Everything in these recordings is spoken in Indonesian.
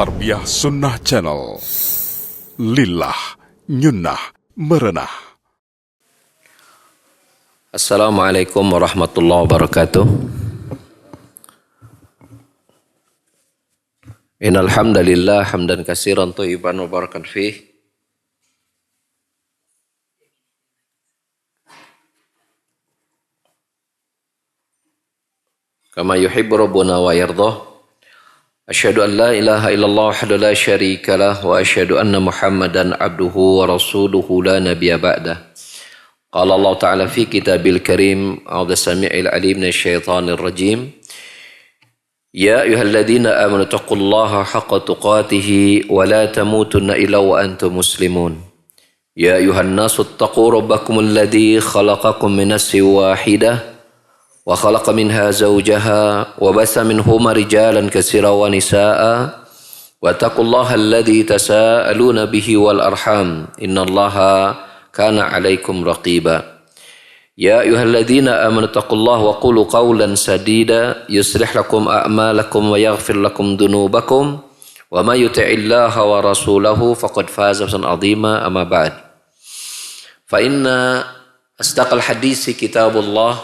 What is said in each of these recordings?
Tarbiyah Sunnah Channel. Lillah, nyunnah, merenah. Assalamualaikum warahmatullahi wabarakatuh. Innal hamdalillah hamdan katsiran thayyiban mubarakan fih. Kama yuhibbu rabbuna wa yardah. Asyhadu an la ilaha illallah wahdahu la syarika lah wa asyhadu anna Muhammadan abduhu wa rasuluhu la nabiyya ba'dah. Qala Allah Ta'ala fi kitabil karim a'udzu samii'il 'aliim minasyaitonir rajim. Ya ayyuhalladzina amanu taqullaha haqqa tuqatih wa la tamutunna illa wa antum muslimun. Ya ayyuhan nasu taqu rabbakumul ladzi khalaqakum min nafsin wahidah wa khalaqa minha zawjaha wa basa minhuma rijalan katsiran wa nisaa'a wa taqullaha alladzi tasaaluna bihi wal arham innallaha kana 'alaikum raqiba. Ya ayyuhalladzina amanu taqullaha wa qulu qawlan sadida yuslih lakum a'malakum wa yaghfir lakum dhunubakum wa may yuti'illaha wa rasulahu faqad faza fawzan 'azima amma ba'd. Fa inna asdaqal hadisi kitabullah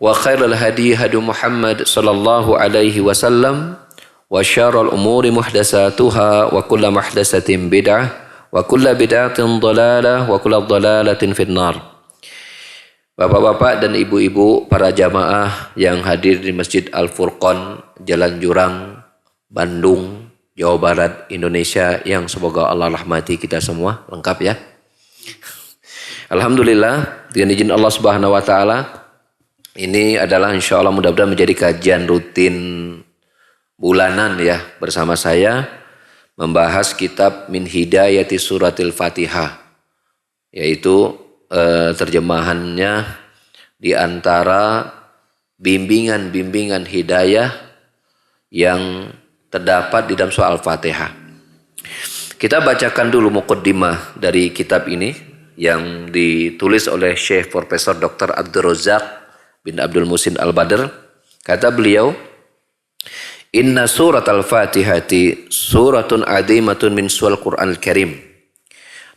wa khairal hadi hadi Muhammad sallallahu alaihi wasallam wa syarrul umuri muhdatsatuha wa kullu muhdatsatin bid'ah wa kullu bid'atin dhalalah wa kullu dhalalatin finnar. Bapak-bapak dan ibu-ibu para jamaah yang hadir di Masjid Al-Furqan, Jalan Jurang, Bandung, Jawa Barat, Indonesia, yang semoga Allah rahmati kita semua, lengkap ya. Alhamdulillah, dengan izin Allah Subhanahu wa taala, ini adalah insya Allah mudah-mudahan menjadi kajian rutin bulanan ya bersama saya, membahas kitab Min Hidayati Suratil Fatihah, yaitu terjemahannya di antara bimbingan-bimbingan hidayah yang terdapat di dalam surah Al-Fatihah. Kita bacakan dulu muqaddimah dari kitab ini yang ditulis oleh Syekh Profesor Dr. Abdul Razak bin Abdul Muhsin Al-Badr. Kata beliau, Inna surat al-Fatihati suratun adimatun min sual Qur'an al-Karim.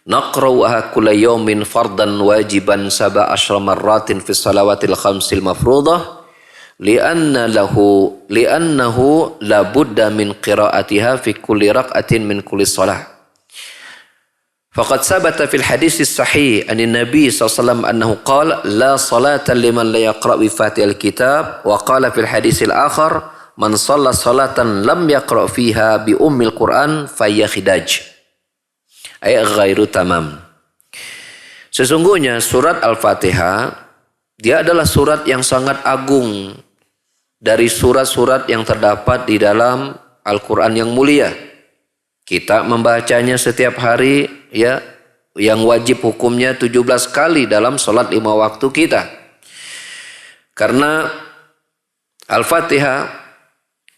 Naqra'uha kulla yawmin fardan wajiban 17 marratin fi salawatil khamsil mafruḍah li'annahu la budda min qira'atiha fi kulli raq'atin min kulli shalah. Faqad sabata fil hadis sahih an Nabi sallallahu annahu qala la salata liman la yaqra' bi Fatihil kitab wa qala fil hadis al-akhar man shalla salatan lam yaqra' fiha bi ummil Qur'an fayya khidaj ay ghairu tamam. Sesungguhnya surat Al-Fatihah dia adalah surat yang sangat agung dari surat-surat yang terdapat di dalam Al-Qur'an yang mulia. Kita membacanya setiap hari ya, yang wajib hukumnya 17 kali dalam sholat 5 waktu kita. Karena Al-Fatihah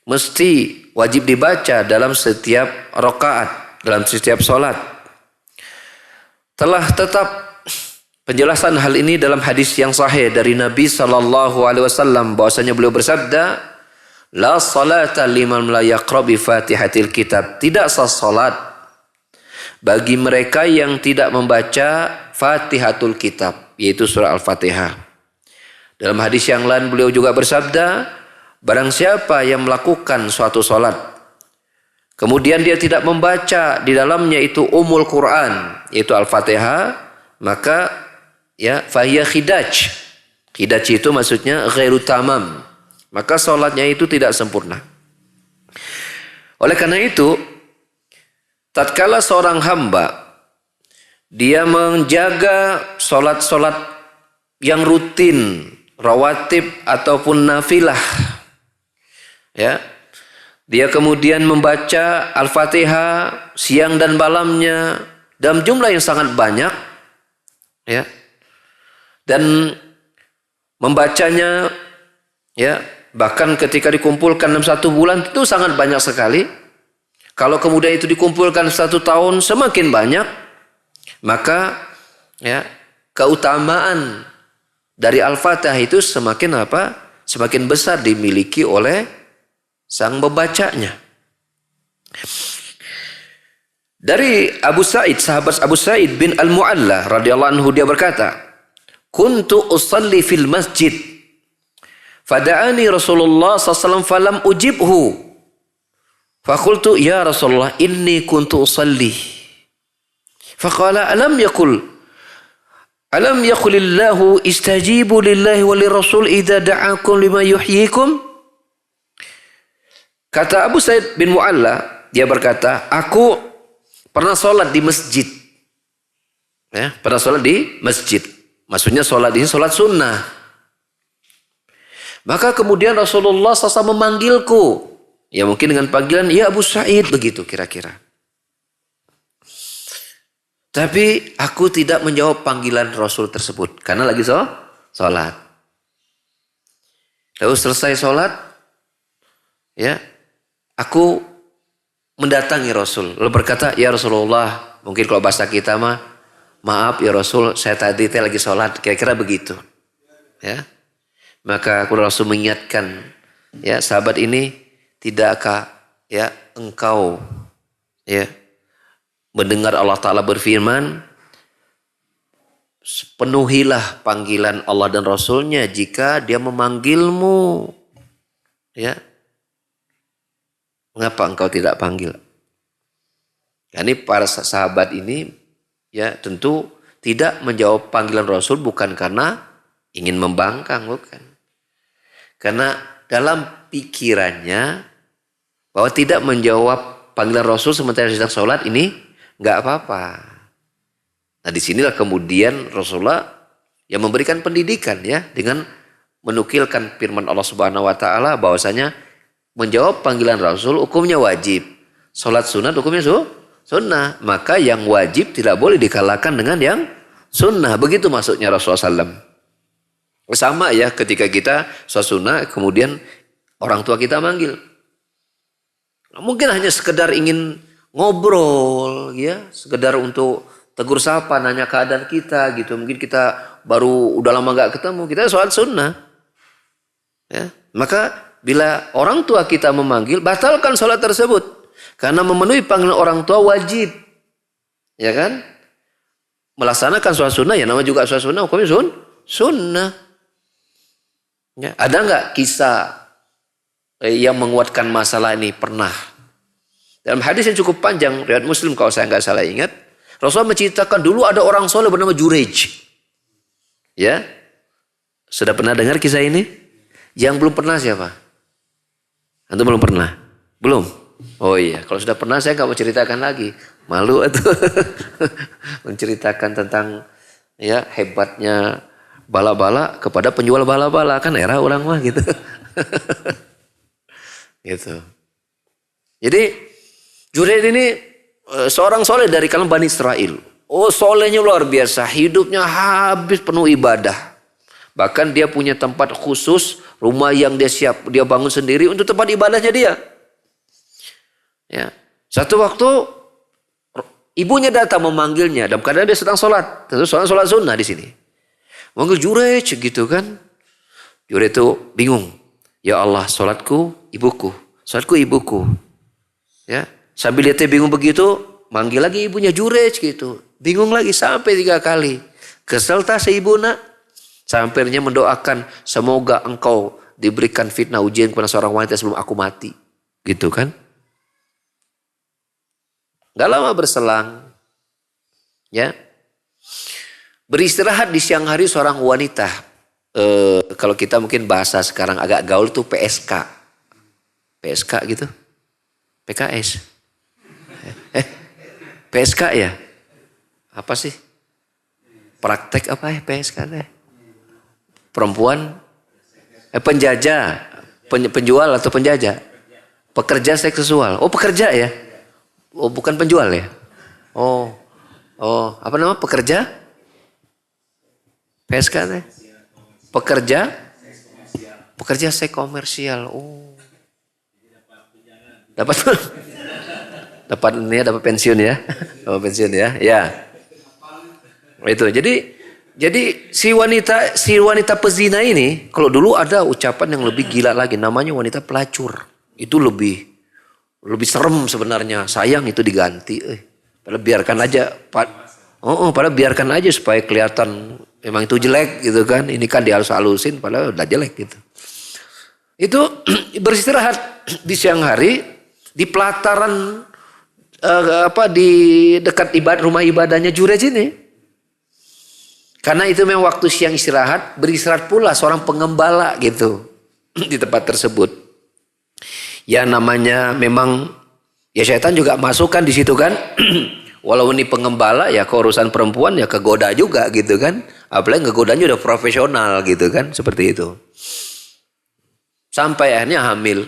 mesti wajib dibaca dalam setiap rakaat, dalam setiap sholat. Telah tetap penjelasan hal ini dalam hadis yang sahih dari Nabi SAW bahwasanya beliau bersabda, La salata liman la yaqra bi Fatihatil kitab. Tidak sah salat bagi mereka yang tidak membaca Fatihatul Kitab, yaitu surah Al-Fatihah. Dalam hadis yang lain beliau juga bersabda, barang siapa yang melakukan suatu salat kemudian dia tidak membaca di dalamnya itu Ummul Quran, yaitu Al-Fatihah, maka ya fahiya khidaj. Khidaj itu maksudnya ghairu tamam. Maka sholatnya itu tidak sempurna. Oleh karena itu, tatkala seorang hamba dia menjaga sholat-sholat yang rutin, rawatib ataupun nafilah, ya, dia kemudian membaca Al-Fatihah siang dan malamnya dalam jumlah yang sangat banyak, ya, dan membacanya, ya, bahkan ketika dikumpulkan dalam 1 bulan itu sangat banyak sekali. Kalau kemudian itu dikumpulkan 1 tahun semakin banyak, maka ya keutamaan dari Al-Fatihah itu semakin apa? Semakin besar dimiliki oleh sang pembacanya. Dari Abu Sa'id, sahabat Abu Sa'id bin Al-Mu'alla radhiyallahu anhu, dia berkata, "Kuntu usalli fil masjid, fada'ani Rasulullah sallallahu alaihi wasallam falam ujibhu. Faqultu ya Rasulullah inni kuntu usalli." Faqala alam yaqulillahu istajibu lillahi wa lirrasul idza da'akum lima yuhyikum. Kata Abu Sa'id bin Mu'alla, dia berkata, aku pernah sholat di masjid. Ya, pernah sholat di masjid. Maksudnya sholat ini sholat sunnah. Maka kemudian Rasulullah SAW memanggilku. Ya mungkin dengan panggilan, ya Abu Sa'id, begitu kira-kira. Tapi aku tidak menjawab panggilan Rasul tersebut. Karena lagi sholat. Lalu selesai sholat, ya, aku mendatangi Rasul. Lalu berkata, ya Rasulullah, mungkin kalau bahasa kita mah, maaf ya Rasul, saya tadi lagi sholat. Kira-kira begitu. Ya. Maka Rasul mengingatkan, ya sahabat ini, tidakkah ya engkau ya mendengar Allah Ta'ala berfirman, penuhilah panggilan Allah dan Rasulnya jika dia memanggilmu. Ya. Mengapa engkau tidak panggil? Ini para sahabat ini ya tentu tidak menjawab panggilan Rasul bukan karena ingin membangkang, bukan. Karena dalam pikirannya bahwa tidak menjawab panggilan Rasul sementara sedang sholat ini nggak apa-apa. Nah disinilah kemudian Rasulullah yang memberikan pendidikan ya dengan menukilkan firman Allah Subhanahu Wa Taala bahwasanya menjawab panggilan Rasul hukumnya wajib. Sholat sunat hukumnya sunnah. Maka yang wajib tidak boleh dikalahkan dengan yang sunnah. Begitu maksudnya Rasulullah SAW. Sama ya ketika kita sholat sunnah kemudian orang tua kita manggil. Mungkin hanya sekedar ingin ngobrol ya. Sekedar untuk tegur sapa, nanya keadaan kita gitu. Mungkin kita baru udah lama gak ketemu. Kita sholat sunnah. Ya. Maka bila orang tua kita memanggil, batalkan sholat tersebut. Karena memenuhi panggilan orang tua wajib. Ya kan? Melaksanakan sholat sunnah, ya nama juga sholat sunnah, hukumnya sunnah. Ya. Ada nggak kisah yang menguatkan masalah ini? Pernah. Dalam hadis yang cukup panjang, riwayat Muslim kalau saya nggak salah ingat, Rasulullah menceritakan dulu ada orang soleh bernama Jurej. Ya, sudah pernah dengar kisah ini? Yang belum pernah siapa? Antum belum pernah? Belum? Oh iya, kalau sudah pernah saya nggak mau ceritakan lagi. Malu itu menceritakan tentang ya hebatnya bala-bala kepada penjual bala-bala, kan era orang mah gitu. Gitu. Jadi Junaid ini seorang soleh dari kalangan Bani Israel. Oh solehnya luar biasa, hidupnya habis penuh ibadah. Bahkan dia punya tempat khusus, rumah yang dia bangun sendiri untuk tempat ibadahnya dia. Ya. Satu waktu ibunya datang memanggilnya dalam keadaan dia sedang sholat. Tentu sholat sunnah di sini. Manggil Jurej gitu kan. Jurej itu bingung. Ya Allah, sholatku ibuku. Sholatku ibuku. Ya. Sambil lihatnya bingung begitu, manggil lagi ibunya Jurej gitu. Bingung lagi sampai 3 kali. Kesel tak si ibu nak. Sampirnya mendoakan, semoga engkau diberikan fitnah ujian kepada seorang wanita sebelum aku mati. Gitu kan. Gak lama berselang. Ya. Beristirahat di siang hari seorang wanita. Kalau kita mungkin bahasa sekarang agak gaul tuh PSK. PSK gitu. PKS. PSK ya. Apa sih? Praktek apa ya PSK deh? Perempuan penjajah, penjual atau penjajah, pekerja seksual. Oh pekerja ya? Oh bukan penjual ya? Oh apa nama pekerja? PSK deh. Pekerja seks komersial. Oh dapat pensiun ya? Dapat pensiun ya? Ya. Itu jadi Jadi si wanita pezina ini, kalau dulu ada ucapan yang lebih gila lagi, namanya wanita pelacur. Itu lebih serem sebenarnya. Sayang itu diganti. Padahal biarkan aja. Padahal biarkan aja supaya kelihatan memang itu jelek gitu kan. Ini kan dihalus-halusin padahal udah jelek gitu. Itu beristirahat di siang hari di pelataran di dekat rumah ibadahnya Jurej ini. Karena itu memang waktu siang istirahat, beristirahat pula seorang pengembala gitu di tempat tersebut. Ya namanya memang ya syaitan juga masukkan di situ kan. Walau ini pengembala ya keurusan perempuan ya kegoda juga gitu kan. Apalagi kegodanya udah profesional gitu kan, seperti itu. Sampai akhirnya hamil.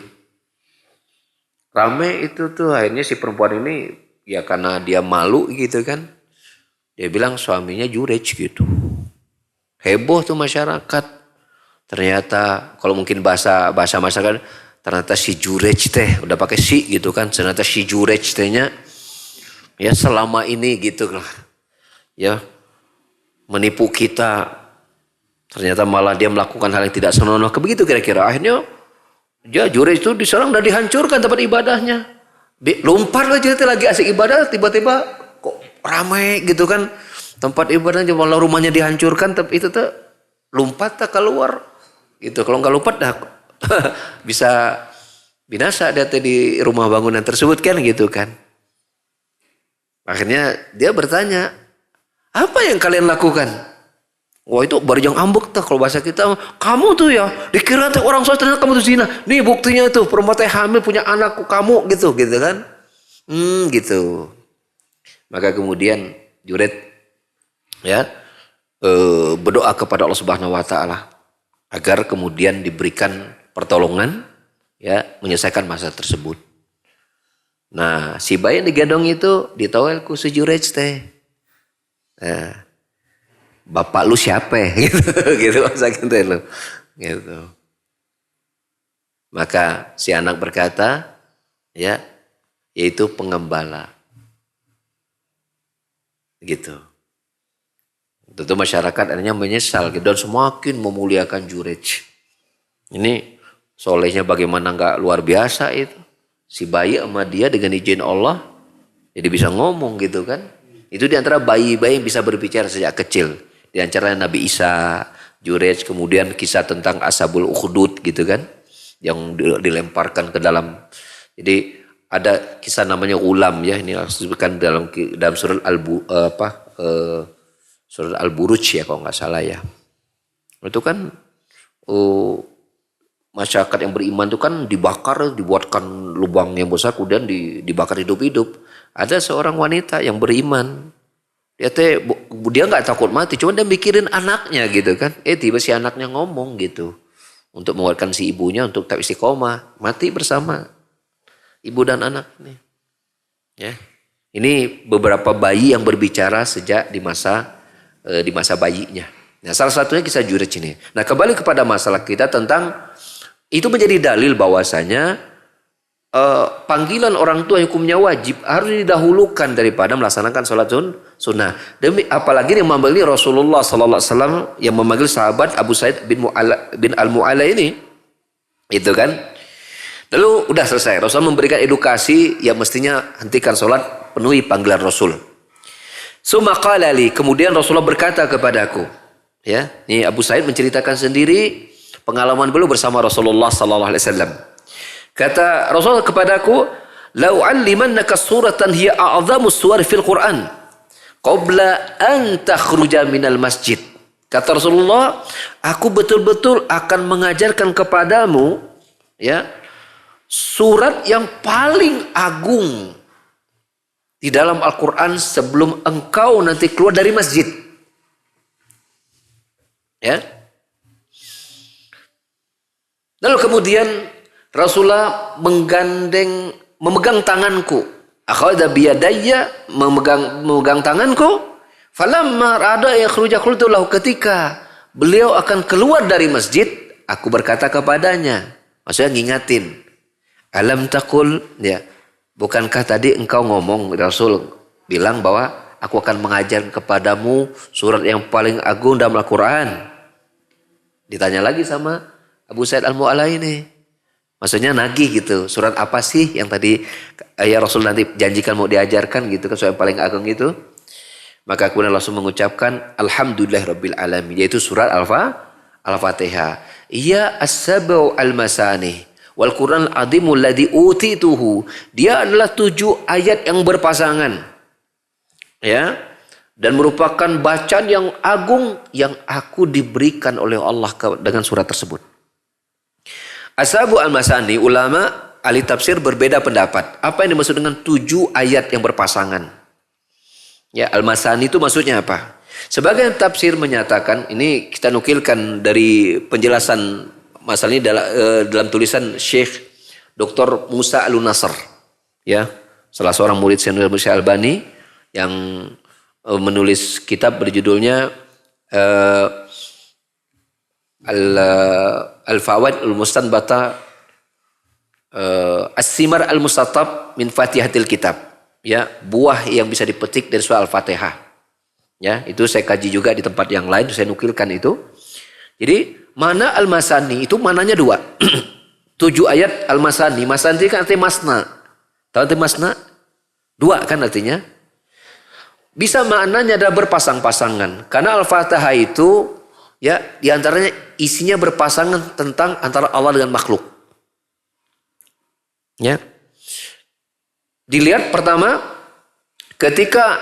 Rame itu tuh akhirnya si perempuan ini ya karena dia malu gitu kan. Dia bilang suaminya Jurej gitu. Heboh tuh masyarakat. Ternyata kalau mungkin bahasa masyarakat, ternyata si Jurej teh udah pakai si gitu kan. Ternyata si Jurej tehnya ya selama ini gitu lah. Ya menipu kita. Ternyata malah dia melakukan hal yang tidak senonoh. Begitu kira-kira. Akhirnya Jurej itu diserang dan dihancurkan tempat ibadahnya. Lompat lagi asik ibadah tiba-tiba kok ramai gitu kan. Tempat ibadahnya malah rumahnya dihancurkan, tapi itu tuh lompat tak keluar gitu. Kalau nggak lompat dah bisa binasa dia di rumah bangunan tersebut kan gitu kan. Akhirnya dia bertanya, apa yang kalian lakukan? Wah itu barjang ambek tuh kalau bahasa kita. Kamu tuh ya dikira tuh orang soleh ternyata kamu tuh zina. Nih buktinya tuh perempuan teh hamil punya anakku kamu gitu kan. Gitu. Maka kemudian Juret ya berdoa kepada Allah Subhanahu wa taala agar kemudian diberikan pertolongan ya menyelesaikan masalah tersebut. Nah, si bayi yang digendong itu ditawel ku si Jurej teh. Bapak lu siapa? gitu masa gitu lo. Gitu. Maka si anak berkata ya yaitu pengembala. Gitu. Tentu masyarakat akhirnya menyesal dan semakin memuliakan Jurej. Ini solehnya bagaimana nggak luar biasa itu. Si bayi sama dia dengan izin Allah jadi bisa ngomong gitu kan. Itu diantara bayi-bayi yang bisa berbicara sejak kecil. Di antaranya Nabi Isa, Jurej, kemudian kisah tentang Ashabul Ukhdud gitu kan. Yang dilemparkan ke dalam. Jadi ada kisah namanya ulam ya. Ini disebutkan dalam surat surat Al-Buruj ya kalau nggak salah ya. Itu kan masyarakat yang beriman itu kan dibakar, dibuatkan lubang yang besar kemudian dibakar hidup-hidup. Ada seorang wanita yang beriman. Dia nggak takut mati, cuma dia mikirin anaknya gitu kan. Tiba si anaknya ngomong gitu. Untuk menguatkan si ibunya untuk tak istiqomah. Mati bersama ibu dan anak nih. Ya. Ini beberapa bayi yang berbicara sejak di masa bayinya. Nah, salah satunya kisah Jurej ini. Nah, kembali kepada masalah kita tentang itu menjadi dalil bahwasanya panggilan orang tua hukumnya wajib harus didahulukan daripada melaksanakan sholat sunnah. Apalagi yang memanggil Rasulullah Sallallahu Alaihi Wasallam yang memanggil sahabat Abu Sa'id bin Al-Mu'alla ini, itu kan. Lalu udah selesai. Rasul memberikan edukasi yang mestinya hentikan sholat, penuhi panggilan Rasul. Summa qala li, kemudian Rasulullah berkata kepadaku, ya, ini Abu Sa'id menceritakan sendiri pengalaman beliau bersama Rasulullah Sallallahu Alaihi Wasallam. Kata Rasulullah kepadaku, "Lau 'allimannaka suratan hiya a'zamus suwar fil Qur'an qabla an takhruja minal masjid." Kata Rasulullah, aku betul-betul akan mengajarkan kepadamu ya surat yang paling agung di dalam Al-Qur'an sebelum engkau nanti keluar dari masjid. Ya. Lalu kemudian Rasulullah memegang tanganku. Akhadha biyadayya, memegang tanganku. Falamma rada yakhruja qultu lahu, ketika beliau akan keluar dari masjid, aku berkata kepadanya, maksudnya ngingatin. Alam taqul, ya, bukankah tadi engkau ngomong, Rasul bilang bahwa Aku akan mengajar kepadamu surat yang paling agung dalam Al-Quran. Ditanya lagi sama Abu Sa'id Al-Mu'alla ini. Maksudnya nagih gitu. Surat apa sih yang tadi ya Rasul nanti janjikan mau diajarkan gitu kan, surat yang paling agung itu. Maka kemudian langsung mengucapkan Alhamdulillahirabbil alamin, yaitu surat Al-Fatihah. Iya as-sab'u al-masani wal Qur'an al-azimul ladzi utituhu. Dia adalah 7 ayat yang berpasangan. Ya. Dan merupakan bacaan yang agung yang aku diberikan oleh Allah dengan surat tersebut. As-sab'u al-masani, ulama ahli tafsir berbeda pendapat. Apa yang dimaksud dengan 7 ayat yang berpasangan? Ya, al-masani itu maksudnya apa? Sebagian tafsir menyatakan, ini kita nukilkan dari penjelasan masalah ini dalam tulisan Syekh Dr. Musa Al-Nasr, ya, salah seorang murid senior Syekh Albani yang menulis kitab berjudulnya Al-Fawaid Al-Mustanbata As-Simar Al-Mustatab min Fatihatil Kitab. Ya, buah yang bisa dipetik dari surah Al-Fatihah. Ya, itu saya kaji juga di tempat yang lain, saya nukilkan itu. Jadi, mana al-masani itu mananya 2. 7 ayat al-masani. Masani kan artinya masna. Tahu arti masna? 2 kan artinya. Bisa maknanya ada berpasang-pasangan. Karena Al-Fatihah itu ya diantaranya isinya berpasangan tentang antara Allah dengan makhluk. Ya. Dilihat pertama, ketika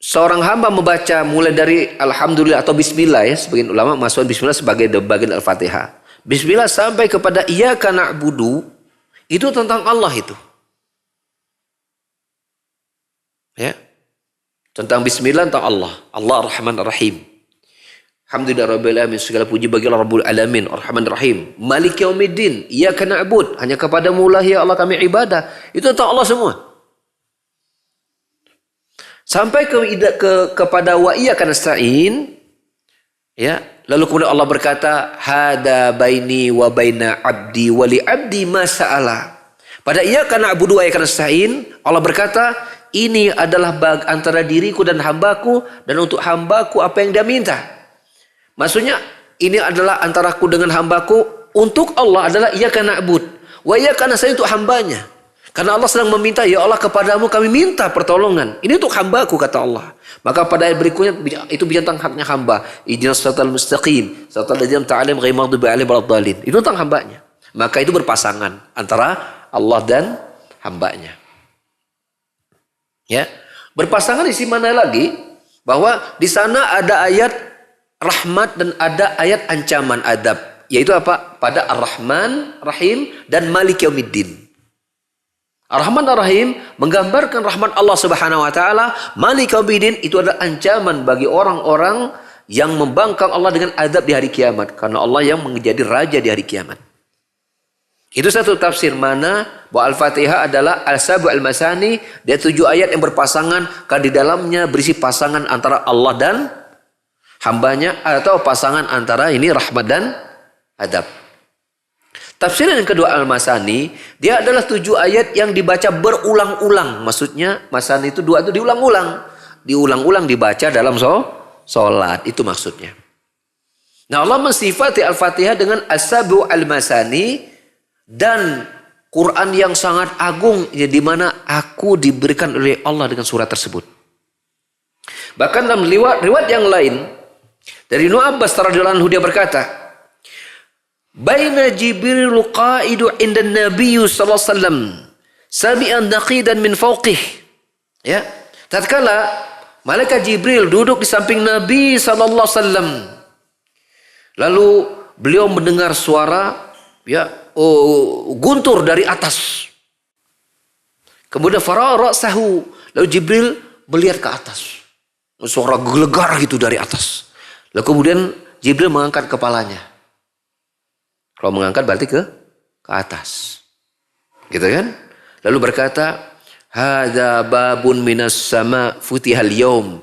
seorang hamba membaca mulai dari Alhamdulillah atau Bismillah, ya, sebagian ulama masukkan Bismillah sebagai bagian Al-Fatihah. Bismillah sampai kepada Iyyaka na'budu, itu tentang Allah itu. Ya. Tentang Bismillah tentang Allah. Allah Ar-Rahman Ar-Rahim. Alhamdulillah Rabbil Alamin, segala puji bagi Allah Rabbul Alamin, Ar-Rahman Ar-Rahim. Malik Yaumiddin, Iyyaka na'bud, hanya kepadamu lah ya Allah kami ibadah. Itu tentang Allah semua. Sampai kepada wa iyyaka nasta'in, ya, lalu kemudian Allah berkata, hada baini wa baina abdi wa li abdi ma sa'ala. Pada iyyaka na'budu wa iyyaka nasta'in, Allah berkata, ini adalah antara diriku dan hambaku, dan untuk hambaku apa yang dia minta. Maksudnya ini adalah antaraku dengan hambaku, untuk Allah adalah iyyaka na'bud wa iyyaka nasta'in, untuk hambanya. Karena Allah sedang meminta, ya Allah kepadamu kami minta pertolongan. Ini untuk hambaku kata Allah. Maka pada ayat berikutnya itu bicara tentang haknya hamba. Ihdinas siratal mustaqim, siratal ladzina an'amta 'alaihim ghairil maghdubi 'alaihim waladdallin. Itu tentang hambanya. Maka itu berpasangan antara Allah dan hambanya. Ya, berpasangan di mana lagi? Bahwa di sana ada ayat rahmat dan ada ayat ancaman adab. Yaitu apa? Pada Ar-Rahman Rahim dan Malik Yaumiddin. Ar-Rahman Ar-Rahim menggambarkan rahmat Allah Subhanahu wa taala. Malik Yaumiddin itu adalah ancaman bagi orang-orang yang membangkang Allah dengan azab di hari kiamat, karena Allah yang menjadi raja di hari kiamat. Itu satu tafsir mana bahwa Al-Fatihah adalah al-sabu al-masani, dia 7 ayat yang berpasangan, karena di dalamnya berisi pasangan antara Allah dan hambanya, atau pasangan antara ini rahmat dan adab. Tafsir yang kedua al-masani, dia adalah 7 ayat yang dibaca berulang-ulang. Maksudnya masani itu 2 itu diulang-ulang. Diulang-ulang dibaca dalam sholat. Itu maksudnya. Nah, Allah mensifati Al-Fatihah dengan as-sabu al-masani dan Quran yang sangat agung, ya, di mana aku diberikan oleh Allah dengan surat tersebut. Bahkan dalam riwayat yang lain dari Ibnu Abbas radhiyallahu anhu, dia berkata, baina Jibril qa'idu inda Nabi sallallahu alaihi wasallam sami'an naqidan min fawqih. Ya, tatkala malaikat Jibril duduk di samping Nabi sallallahu alaihi wasallam, lalu beliau mendengar suara, ya, guntur dari atas. Kemudian fara'a ra'sahu, lalu Jibril melihat ke atas. Suara gelegar gitu dari atas. Lalu kemudian Jibril mengangkat kepalanya. Kalau mengangkat berarti ke atas. Gitu kan? Lalu berkata, hadza babun minas sama futihal yaum.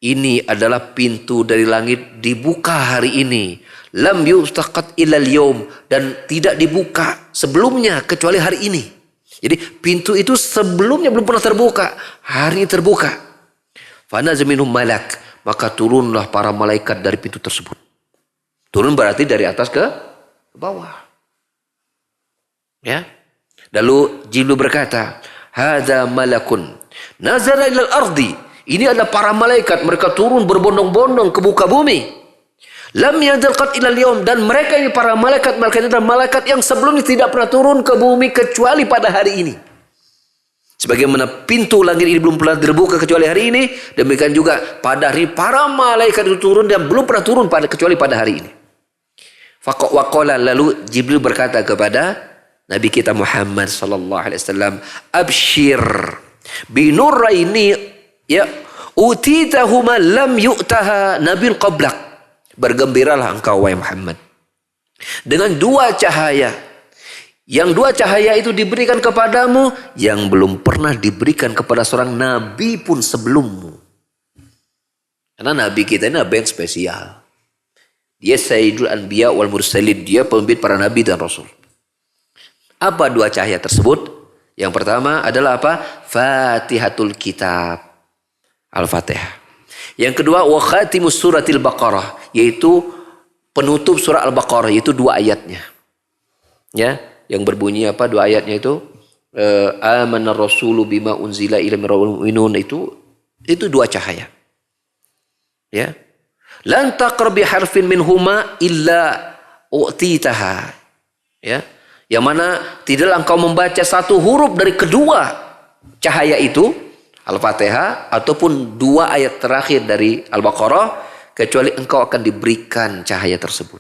Ini adalah pintu dari langit dibuka hari ini. Lam yuftaqat ilal yaum, dan tidak dibuka sebelumnya kecuali hari ini. Jadi pintu itu sebelumnya belum pernah terbuka, hari ini terbuka. Fanazala minhum malak, maka turunlah para malaikat dari pintu tersebut. Turun berarti dari atas ke bawah. Ya. Lalu Jibril berkata, "Hadza malakun nazara ilal ardi." Ini adalah para malaikat, mereka turun berbondong-bondong ke muka bumi. Lam yanzil qat ilal yaum, dan mereka ini para malaikat ini adalah malaikat yang sebelumnya tidak pernah turun ke bumi kecuali pada hari ini. Sebagaimana pintu langit ini belum pernah terbuka kecuali hari ini, demikian juga pada hari para malaikat itu turun dan belum pernah turun kecuali pada hari ini. Faqala, lalu Jibril berkata kepada Nabi kita Muhammad sallallahu alaihi wasallam, "Abshir bi nuraini ya utitahuma lam yu'taha nabiyyun qablak." Bergembiralah engkau wahai Muhammad dengan dua cahaya. Yang dua cahaya itu diberikan kepadamu yang belum pernah diberikan kepada seorang nabi pun sebelummu. Karena nabi kita ini nabi yang spesial. Dia Sayyidul Anbiya wal Mursalin. Dia pemimpin para nabi dan rasul. Apa dua cahaya tersebut? Yang pertama adalah apa? Fatihatul Kitab. Al-Fatihah. Yang kedua, wa khatimus suratil Baqarah. Yaitu penutup surah Al-Baqarah. Yaitu dua ayatnya. Ya. Yang berbunyi apa dua ayatnya itu? Amanar rasulu bima unzila ila minal itu dua cahaya. Ya. Lan taqra bi harfin minhuma illa u'titaha. Ya. Yang mana tidaklah engkau membaca satu huruf dari kedua cahaya itu, Al-Fatihah ataupun dua ayat terakhir dari Al-Baqarah, kecuali engkau akan diberikan cahaya tersebut.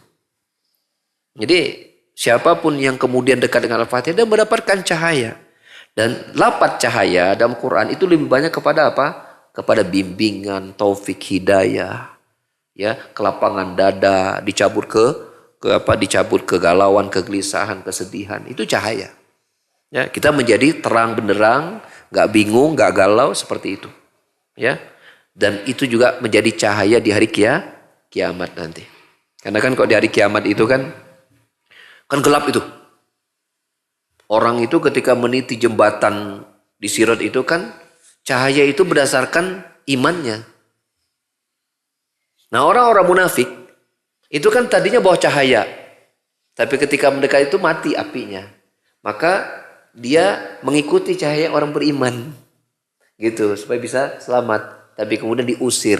Jadi siapapun yang kemudian dekat dengan Al-Fatihah dia mendapatkan cahaya. Dan lapat cahaya dalam Quran itu lebih banyak kepada apa? Kepada bimbingan, taufik, hidayah, ya, kelapangan dada, dicabut dicabut kegalauan, kegelisahan, kesedihan. Itu cahaya. Ya, kita menjadi terang benderang, nggak bingung, nggak galau seperti itu. Ya. Dan itu juga menjadi cahaya di hari kiamat nanti. Karena kan kalau di hari kiamat itu kan gelap itu. Orang itu ketika meniti jembatan di Sirat itu kan cahaya itu berdasarkan imannya. Nah, orang-orang munafik itu kan tadinya bawa cahaya. Tapi ketika mendekat itu mati apinya. Maka dia mengikuti cahaya orang beriman. Gitu, supaya bisa selamat. Tapi kemudian diusir.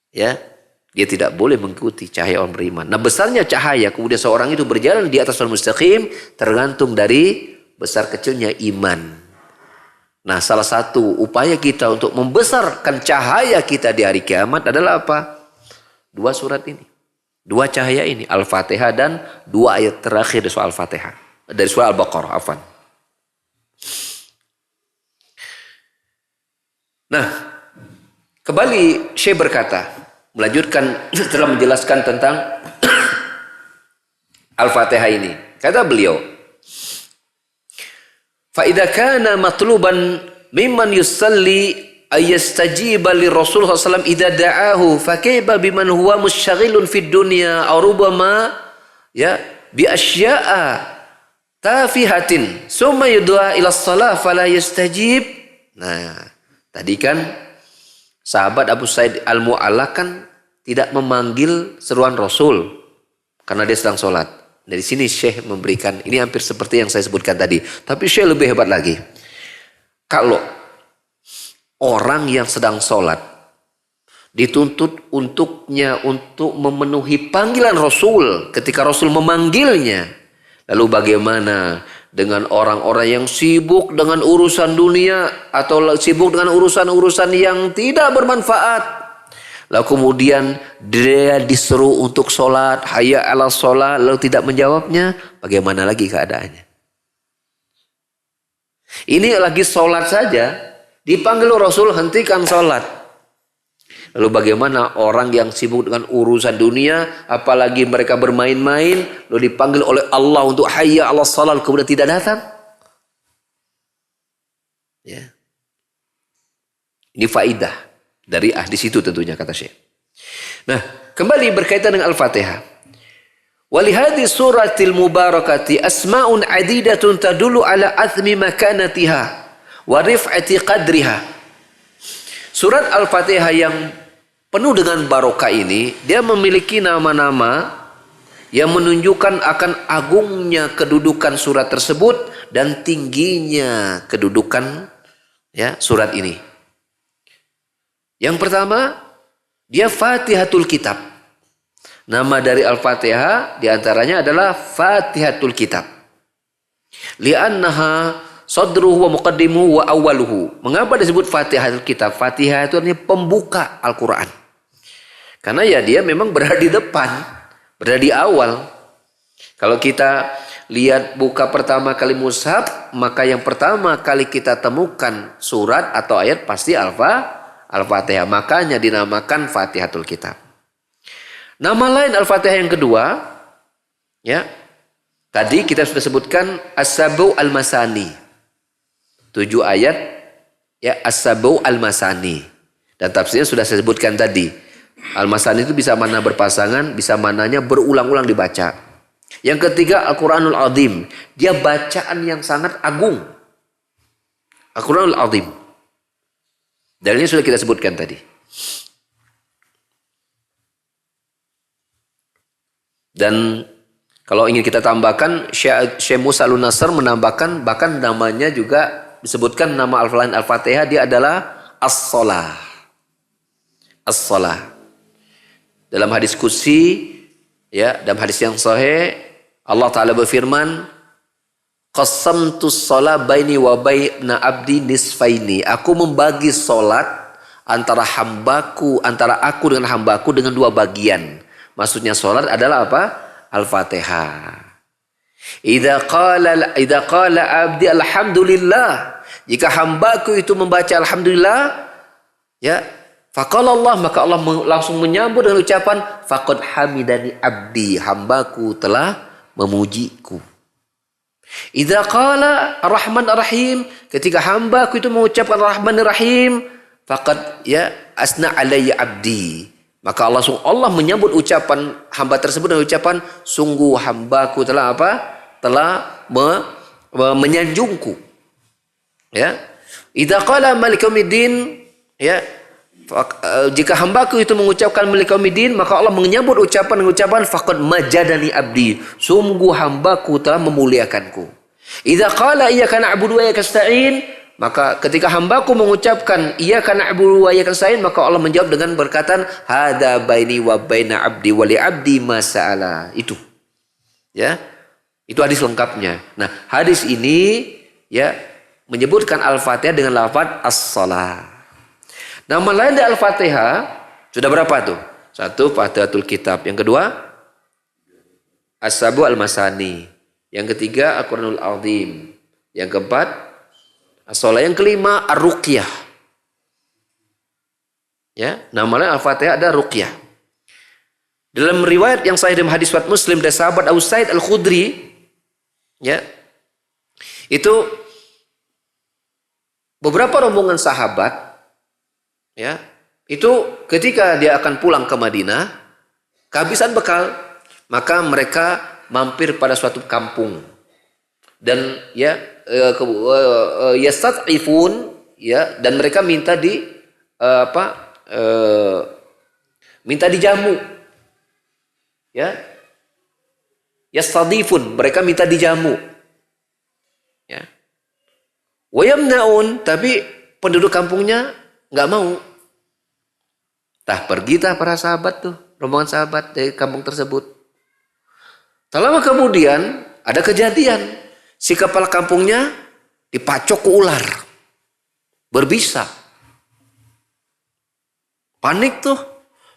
Ya. Dia tidak boleh mengikuti cahaya orang beriman. Nah, besarnya cahaya kemudian seorang itu berjalan di atas jalan mustaqim tergantung dari besar kecilnya iman. Nah, salah satu upaya kita untuk membesarkan cahaya kita di hari kiamat adalah apa? Dua surat ini. Dua cahaya ini. Al-Fatihah dan dua ayat terakhir dari surah Al-Fatihah. Dari surah Al-Baqarah. Afwan. Nah, kembali Syekh berkata, melanjutkan setelah menjelaskan tentang Al-Fatihah ini. Kata beliau, fa idza kana matluban mimman yusalli ayastajiba li Rasulullah sallallahu alaihi wasallam idza da'ahu fa kaifa biman huwa musyaghilun fid dunya aw rubama ya bi asya'a tafihatin summa yud'a ila shalah fala yastajib. Nah, tadi kan sahabat Abu Sa'id Al-Mu'alla kan tidak memanggil seruan Rasul karena dia sedang sholat. Dari sini Syekh memberikan, ini hampir seperti yang saya sebutkan tadi. Tapi Syekh lebih hebat lagi. Kalau orang yang sedang sholat dituntut untuknya untuk memenuhi panggilan Rasul ketika Rasul memanggilnya. Lalu bagaimana dengan orang-orang yang sibuk dengan urusan dunia atau sibuk dengan urusan-urusan yang tidak bermanfaat? Lalu kemudian dia disuruh untuk sholat, hayya ala sholat, lalu tidak menjawabnya, bagaimana lagi keadaannya? Ini lagi sholat saja, dipanggil Rasul, hentikan sholat. Lalu bagaimana orang yang sibuk dengan urusan dunia, apalagi mereka bermain-main, lalu dipanggil oleh Allah untuk hayya ala sholat, kemudian tidak datang? Ya. Ini faidah dari hadis itu tentunya, kata Syekh. Nah, kembali berkaitan dengan Al-Fatihah. Walihadi suratil mubarakati asma'un adidatun tadulu ala azmi makanatiha wa rif'ati qadriha. Surat Al-Fatihah yang penuh dengan barokah ini, dia memiliki nama-nama yang menunjukkan akan agungnya kedudukan surat tersebut dan tingginya kedudukan ya surat ini. Yang pertama, dia Fatihatul Kitab. Nama dari Al-Fatihah diantaranya adalah Fatihatul Kitab. Li'annaha sadruhu wa muqaddimuhu wa awwaluhu. Mengapa disebut Fatihatul Kitab? Fatihah itu artinya pembuka Al-Quran. Karena ya dia memang berada di depan, berada di awal. Kalau kita lihat buka pertama kali mushaf, maka yang pertama kali kita temukan surat atau ayat pasti Al-Fatihah. Makanya dinamakan Fatihatul Kitab. Nama lain Al-Fatihah yang kedua, ya, tadi kita sudah sebutkan As-Sabu Al-Masani. 7 ayat, ya, As-Sabu Al-Masani. Dan tafsirnya sudah saya sebutkan tadi. Al-Masani itu bisa mana berpasangan, bisa mananya berulang-ulang dibaca. Yang ketiga Al-Quranul Azim. Dia bacaan yang sangat agung. Al-Quranul Azim. Dan ini sudah kita sebutkan tadi. Dan kalau ingin kita tambahkan, Syekh Musa Al-Nasr menambahkan bahkan namanya juga disebutkan nama Al-Fatihah dia adalah As-Salah. As-Salah. Dalam hadis qudsi, ya, dalam hadis yang sahih, Allah Ta'ala berfirman, Qasamtus shalah baini wa baina abdi nisfaini. Aku membagi salat antara aku dengan hambaku dengan 2 bagian. Maksudnya salat adalah apa? Al-Fatihah. Idza qala abdi alhamdulillah. Jika hambaku itu membaca alhamdulillah, ya, faqala Allah, maka Allah langsung menyambut dengan ucapan faqad hamidani abdi, hambaku telah memujiku. Idza qala ar-Rahman ar-Rahim, ketika hambaku itu mengucapkan Ar-Rahman ar-Rahim, faqad ya asna alayya abdi. Maka Allah menyambut ucapan hamba tersebut dengan ucapan sungguh hambaku telah apa? Telah menyanjungku. Ya. Idza qala Malik Yaumiddin, ya, jika hambaku itu mengucapkan Malik Yaumiddin, maka Allah menyambut ucapan faqad majadani abdi, sungguh hambaku telah memuliakanku. Idza qala iyyaka na'budu wa iyyaka nasta'in, maka ketika hambaku mengucapkan iyyaka na'budu wa iyyaka nasta'in, maka Allah menjawab dengan berkata hadza baini wa baina abdi wa li abdi ma sa'ala. Itu. Ya. Itu hadis lengkapnya. Nah, hadis ini ya menyebutkan Al-Fatihah dengan lafaz As-Salah. Nama lain dari Al-Fatihah sudah berapa tuh? 1 Fatihatul Kitab, yang kedua As-Sabu Al-Masani, yang ketiga Al-Quranul Azim, yang keempat As-Salah, yang kelima Ar-Ruqyah. Ya, namanya Al-Fatihah ada Ruqyah. Dalam riwayat yang sahih dalam hadis riwayat Muslim dari sahabat Abu Sa'id Al-Khudri, ya, itu beberapa rombongan sahabat, ya, itu ketika dia akan pulang ke Madinah, kehabisan bekal, maka mereka mampir pada suatu kampung. Dan ya yastad'ifun, ya, dan mereka minta minta dijamu, ya, yastadifun, mereka minta dijamu, ya, wa yamna'un, tapi penduduk kampungnya nggak mau. Pergi para sahabat tuh, rombongan sahabat dari kampung tersebut. Tak lama kemudian ada kejadian. Si kepala kampungnya dipacok ke ular. Berbisa. Panik tuh.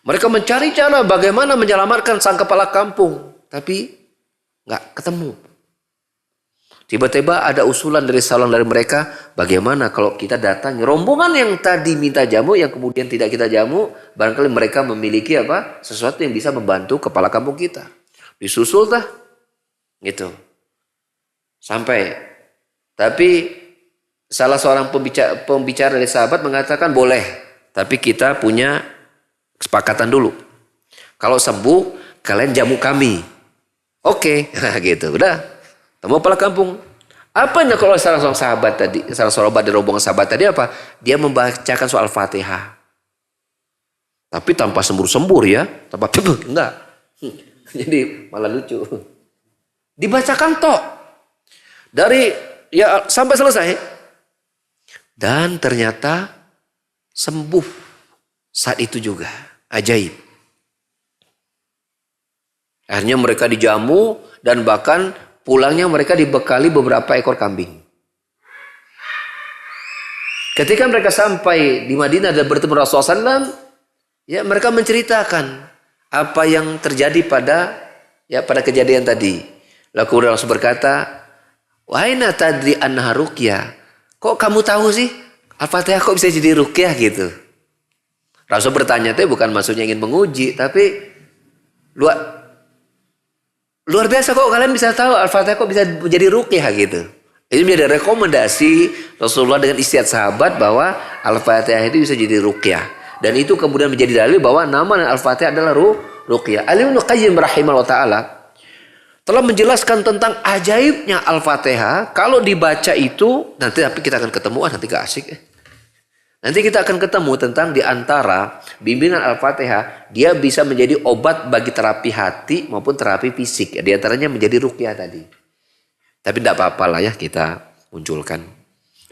Mereka mencari cara bagaimana menyelamatkan sang kepala kampung. Tapi nggak ketemu. Tiba-tiba ada usulan dari salah dari mereka. Bagaimana kalau kita datang rombongan yang tadi minta jamu, yang kemudian tidak kita jamu. Barangkali mereka memiliki sesuatu yang bisa membantu kepala kampung kita. Disusul dah. Gitu. Sampai, tapi salah seorang pembicara dari sahabat mengatakan boleh, tapi kita punya kesepakatan dulu. Kalau sembuh, kalian jamu kami. Oke, gitu. Udah, temu kepala kampung. Apa yang kalau salah seorang sahabat tadi, salah seorang dari rombongan sahabat tadi apa? Dia membacakan soal Fatihah. Tapi tanpa sembur-sembur ya, tanpa enggak. Jadi malah lucu. Dibacakan tok. Dari ya sampai selesai. Dan ternyata sembuh saat itu juga. Ajaib. Akhirnya mereka dijamu dan bahkan pulangnya mereka dibekali beberapa ekor kambing. Ketika mereka sampai di Madinah dan bertemu Rasulullah SAW, ya mereka menceritakan apa yang terjadi pada kejadian tadi. Lalu Rasul berkata, "Waina tadri annaha ruqyah." Kok kamu tahu sih Al-Fatihah kok bisa jadi ruqyah gitu? Rasul bertanya itu bukan maksudnya ingin menguji, tapi luar biasa kok kalian bisa tahu Al-Fatihah kok bisa menjadi ruqyah gitu. Ini menjadi rekomendasi Rasulullah dengan istiadat sahabat bahwa Al-Fatihah itu bisa jadi ruqyah. Dan itu kemudian menjadi dalil bahwa nama Al-Fatihah adalah ruqyah. Ibnu Qayyim rahimahullah ta'ala telah menjelaskan tentang ajaibnya Al-Fatihah. Kalau dibaca itu, nanti tapi kita akan ketemu, nanti gak asik. Nanti kita akan ketemu tentang di antara bimbingan Al-Fatihah, dia bisa menjadi obat bagi terapi hati maupun terapi fisik. Di antaranya menjadi ruqyah tadi. Tapi tidak apa-apa lah ya kita munculkan.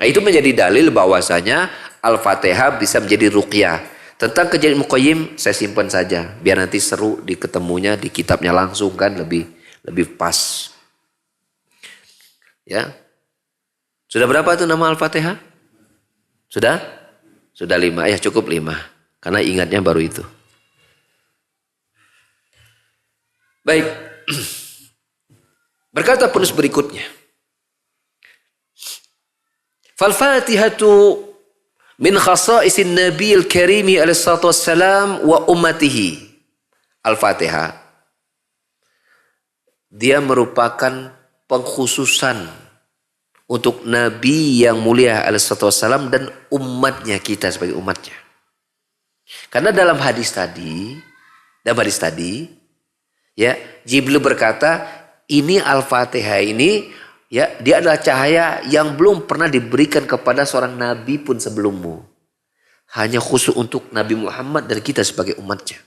Nah itu menjadi dalil bahwasanya Al-Fatihah bisa menjadi ruqyah. Tentang kejadian Muqayyim saya simpan saja. Biar nanti seru di ketemunya di kitabnya langsung kan lebih pas. Ya. Sudah berapa itu nama Al-Fatihah? Sudah? Sudah 5, ya cukup 5. Karena ingatnya baru itu. Baik. Berkata penulis berikutnya. Fal-Fatihatu min khasa'isin Nabiil Karimi alaihi salatu wassalam wa ummatihi. Al-Fatihah. Dia merupakan pengkhususan untuk Nabi yang mulia alaihissalam dan umatnya, kita sebagai umatnya. Karena dalam hadis tadi ya Jibril berkata, ini Al-Fatihah ini ya dia adalah cahaya yang belum pernah diberikan kepada seorang nabi pun sebelummu. Hanya khusus untuk Nabi Muhammad dan kita sebagai umatnya.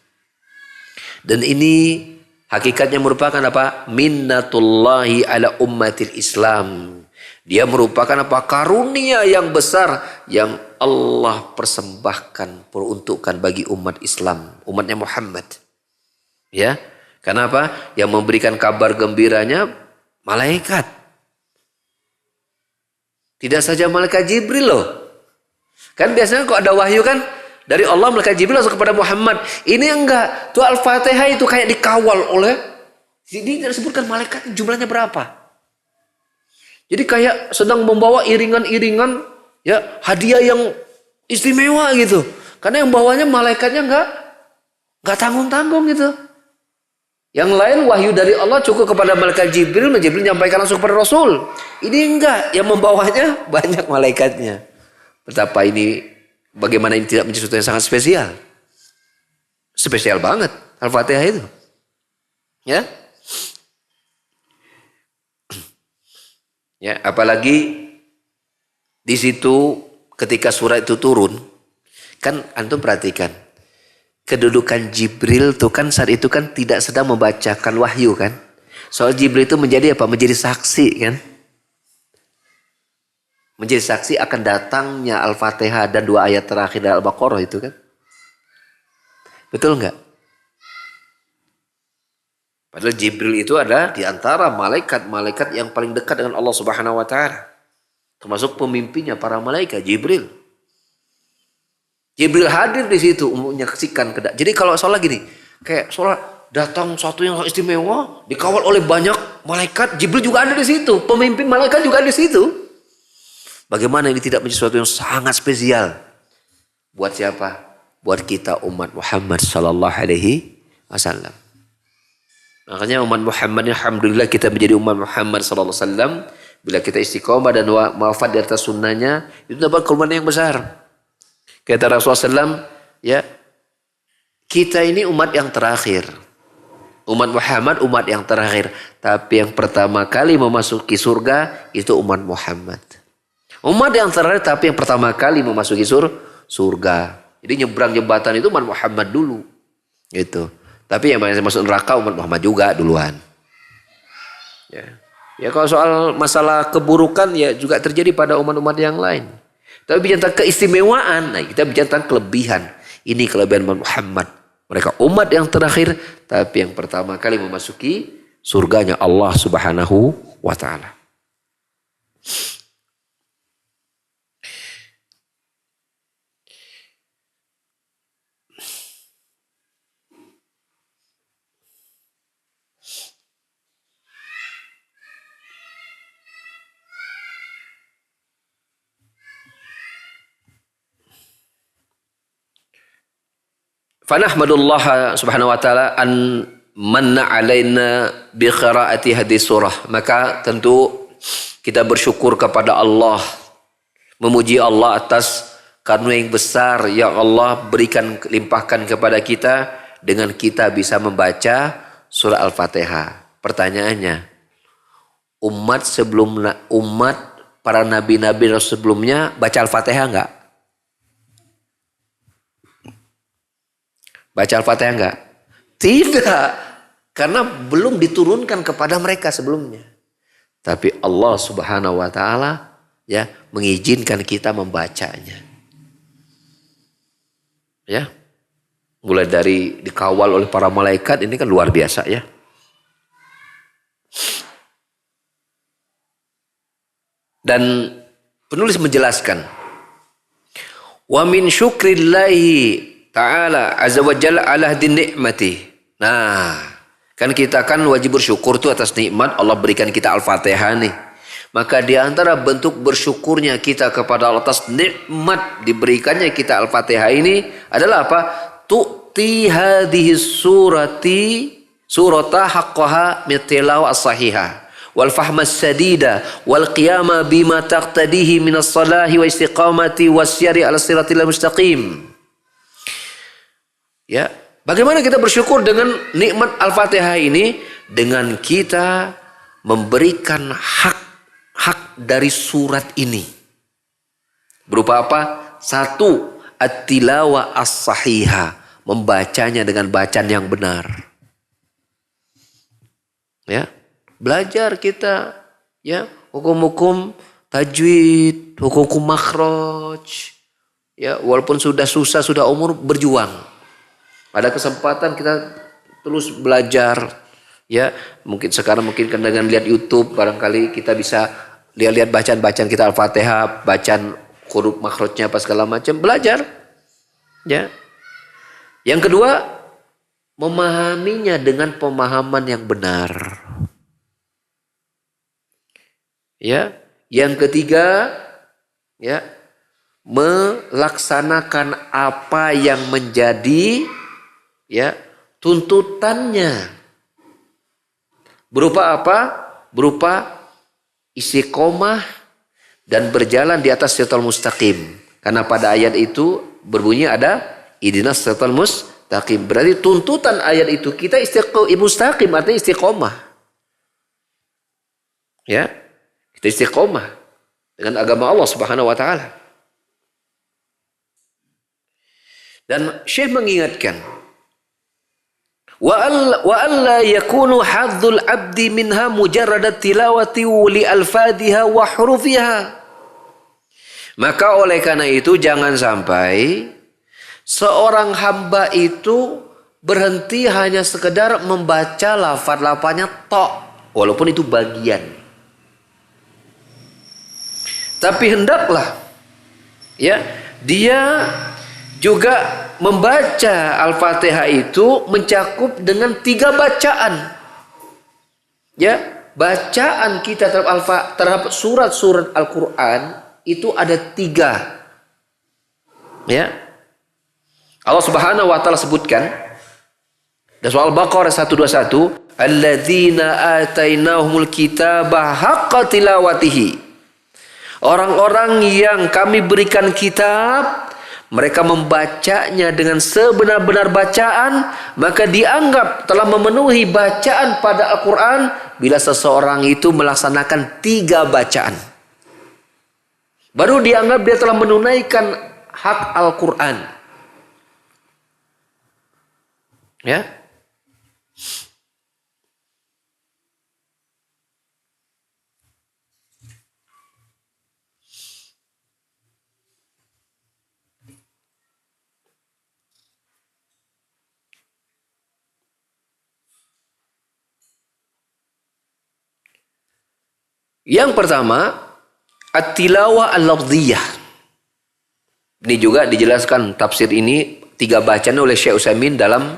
Dan ini hakikatnya merupakan apa? Minnatullahi ala ummatil Islam. Dia merupakan apa? Karunia yang besar yang Allah persembahkan, peruntukkan bagi umat Islam, umatnya Muhammad. Ya, karena apa? Yang memberikan kabar gembiranya malaikat. Tidak saja malaikat Jibril loh. Kan biasanya kok ada wahyu kan dari Allah, malaikat Jibril langsung kepada Muhammad. Ini enggak. Tuh Al-Fatihah itu kayak dikawal oleh, ini disebutkan malaikat jumlahnya berapa. Jadi kayak sedang membawa iringan-iringan ya hadiah yang istimewa gitu. Karena yang bawanya malaikatnya enggak tanggung-tanggung gitu. Yang lain wahyu dari Allah cukup kepada malaikat Jibril, Jibril menyampaikan langsung kepada Rasul. Ini enggak, yang membawanya banyak malaikatnya. Betapa ini, bagaimana ini tidak menjadi sesuatu yang sangat spesial. Spesial banget Al-Fatihah itu. Ya. Ya, apalagi di situ ketika surat itu turun, kan antum perhatikan kedudukan Jibril tuh kan saat itu kan tidak sedang membacakan wahyu kan. Soal Jibril itu menjadi apa? Menjadi saksi kan. Menjadi saksi akan datangnya Al-Fatihah dan 2 ayat terakhir dari Al-Baqarah itu kan. Betul enggak? Padahal Jibril itu adalah di antara malaikat-malaikat yang paling dekat dengan Allah Subhanahu wa taala. Termasuk pemimpinnya para malaikat Jibril. Jibril hadir di situ menyaksikan. Jadi kalau sholat gini, kayak sholat datang suatu yang istimewa, dikawal oleh banyak malaikat, Jibril juga ada di situ, pemimpin malaikat juga ada di situ. Bagaimana ini tidak menjadi sesuatu yang sangat spesial? Buat siapa? Buat kita umat Muhammad sallallahu alaihi wasallam. Makanya umat Muhammad, alhamdulillah kita menjadi umat Muhammad sallallahu alaihi wasallam. Bila kita istiqomah dan wafat di atas sunnahnya, itu dapat keutamaan yang besar. Kata Rasulullah SAW, ya, kita ini umat yang terakhir. Umat Muhammad umat yang terakhir. Tapi yang pertama kali memasuki surga itu umat Muhammad. Umat yang terakhir tapi yang pertama kali memasuki surga. Jadi nyebrang jembatan itu umat Muhammad dulu. Gitu. Tapi yang masuk neraka umat Muhammad juga duluan. Ya kalau soal masalah keburukan ya juga terjadi pada umat-umat yang lain. Tapi bicara keistimewaan, nah kita bicara tentang kelebihan. Ini kelebihan umat Muhammad. Mereka umat yang terakhir, tapi yang pertama kali memasuki surganya Allah Subhanahu wa Ta'ala. Fanahmadullah subhanahu wa ta'ala an manna alaina bi qiraati hadis surah. Maka tentu kita bersyukur kepada Allah, memuji Allah atas karunia yang besar yang Allah berikan, limpahkan kepada kita dengan kita bisa membaca surah Al-Fatihah. Pertanyaannya, umat para nabi-nabi sebelumnya baca Al-Fatihah enggak? Baca Al-Fatihah enggak? Tidak. Karena belum diturunkan kepada mereka sebelumnya. Tapi Allah Subhanahu wa Ta'ala ya mengizinkan kita membacanya. Ya. Mulai dari dikawal oleh para malaikat, ini kan luar biasa ya. Dan penulis menjelaskan, wa min syukrillahi ta'ala azza wa jalla ala hadin ni'mati. Nah, kan kita kan wajib bersyukur tuh atas nikmat Allah berikan kita Al-Fatihah nih. Maka di antara bentuk bersyukurnya kita kepada Allah atas nikmat diberikannya kita Al-Fatihah ini adalah apa? Tu'ti hadhihi surata haqqaha min tilawah as-sahihah wal fahma as-sadida wal qiyama bima taqtadihi min as-salahi wa istiqamati wasyari ala siratil mustaqim. Ya, bagaimana kita bersyukur dengan nikmat Al-Fatihah ini? Dengan kita memberikan hak dari surat ini. Berupa apa? Satu, at-tilawah as-sahihah, membacanya dengan bacaan yang benar. Ya, belajar kita ya hukum-hukum tajwid, hukum-hukum makhraj. Ya, walaupun sudah susah, sudah umur, berjuang. Ada kesempatan kita terus belajar, ya mungkin sekarang dengan lihat YouTube barangkali kita bisa lihat bacaan kita Al-Fatihah, bacaan huruf makhrajnya apa segala macam, belajar, ya. Yang kedua, memahaminya dengan pemahaman yang benar, ya. Yang ketiga, ya melaksanakan apa yang menjadi ya tuntutannya. Berupa apa? Berupa istiqomah dan berjalan di atas siratal mustaqim. Karena pada ayat itu berbunyi ada ihdinas siratal mustaqim. Berarti tuntutan ayat itu kita mustaqim, artinya istiqomah. Ya. Kita istiqomah dengan agama Allah Subhanahu wa Ta'ala. Dan Syekh mengingatkan, wa alla yakunu hadzul abdi minha mujarradat tilawati li alfadhiha wa hurufiha. Maka oleh karena itu jangan sampai seorang hamba itu berhenti hanya sekedar membaca lafaz-lafaznya tok, walaupun itu bagian. Tapi hendaklah ya dia juga membaca Al-Fatihah itu mencakup dengan 3 bacaan. Ya, bacaan kita terhadap surat-surat Al-Quran itu ada 3. Ya. Allah Subhanahu wa Ta'ala sebutkan dalam surah Al-Baqarah 121, alladzina atainahumul kitaba haqqa tilawatihi. Orang-orang yang kami berikan kitab mereka membacanya dengan sebenar-benar bacaan, maka dianggap telah memenuhi bacaan pada Al-Quran bila seseorang itu melaksanakan 3 bacaan. Baru dianggap dia telah menunaikan hak Al-Quran. Ya. Yang pertama, at-tilawah al-lafziyah. Ini juga dijelaskan tafsir ini 3 bacaan oleh Syekh Utsaimin dalam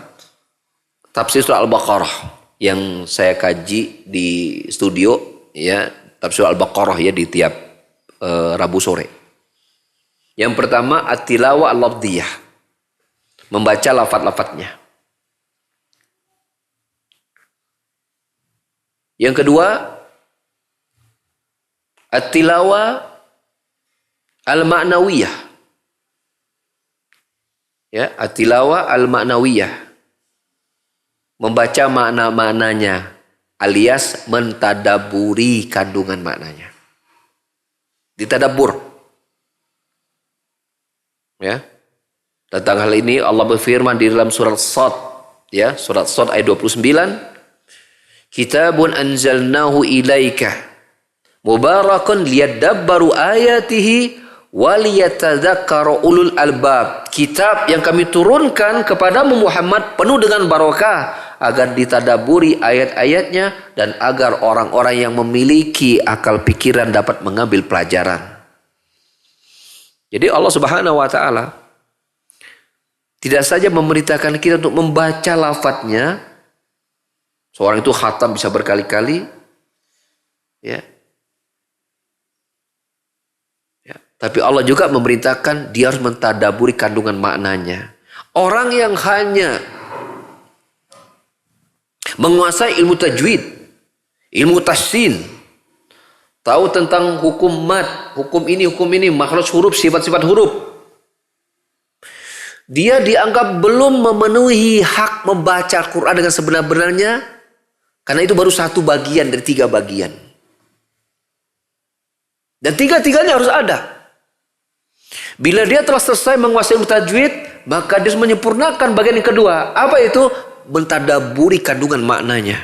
tafsir surah Al-Baqarah yang saya kaji di studio, ya, tafsir Al-Baqarah ya di tiap Rabu sore. Yang pertama, at-tilawah al-lafziyah. Membaca lafaz-lafaznya. Yang kedua, at-tilawah al-ma'nawiyah. Ya, at-tilawah al-ma'nawiyah. Membaca makna-maknanya alias mentadaburi kandungan maknanya. Ditadabur. Ya. Tentang hal ini Allah berfirman di dalam surat Shad, ya, surat Shad ayat 29, Kitabun anzalnahu ilaika mubarakun liyadabbaru ayatihi waliyatadzakkaru ulul albab. Kitab yang kami turunkan kepadamu Muhammad penuh dengan barakah agar ditadaburi ayat-ayatnya dan agar orang-orang yang memiliki akal pikiran dapat mengambil pelajaran. Jadi Allah Subhanahu wa taala tidak saja memerintahkan kita untuk membaca lafadznya. Seorang itu khatam bisa berkali-kali, ya. Tapi Allah juga memerintahkan dia harus mentadaburi kandungan maknanya. Orang yang hanya menguasai ilmu tajwid, ilmu tahsin, tahu tentang hukum mad, hukum ini, makhraj huruf, sifat-sifat huruf, dia dianggap belum memenuhi hak membaca Al-Quran dengan sebenar-benarnya, karena itu baru 1 bagian dari 3 bagian. Dan 3-tiganya harus ada. Bila dia telah selesai menguasai ilmu tajwid, maka dia menyempurnakan bagian yang kedua. Apa itu? Mentadaburi kandungan maknanya.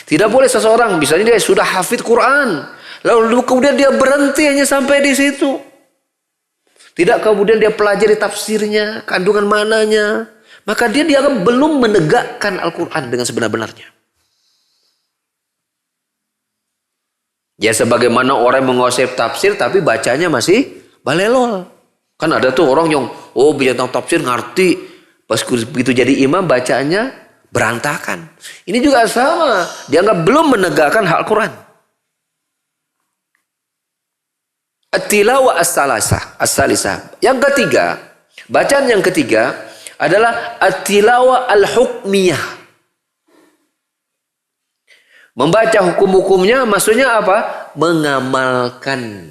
Tidak boleh seseorang, misalnya dia sudah hafid Quran, lalu kemudian dia berhenti hanya sampai di situ. Tidak kemudian dia pelajari tafsirnya, kandungan maknanya, maka dia dianggap belum menegakkan Al-Quran dengan sebenar-benarnya. Ya, sebagaimana orang yang menguasai tafsir tapi bacanya masih balelol. Kan ada tuh orang yang bicara tentang tafsir ngerti, pas begitu jadi imam bacaannya berantakan. Ini juga sama, dianggap belum menegakkan hak Al-Quran. At-tilawah as-salisah. Yang ketiga, bacaan yang ketiga adalah at-tilawah al-hukmiyah. Membaca hukum-hukumnya maksudnya apa? Mengamalkan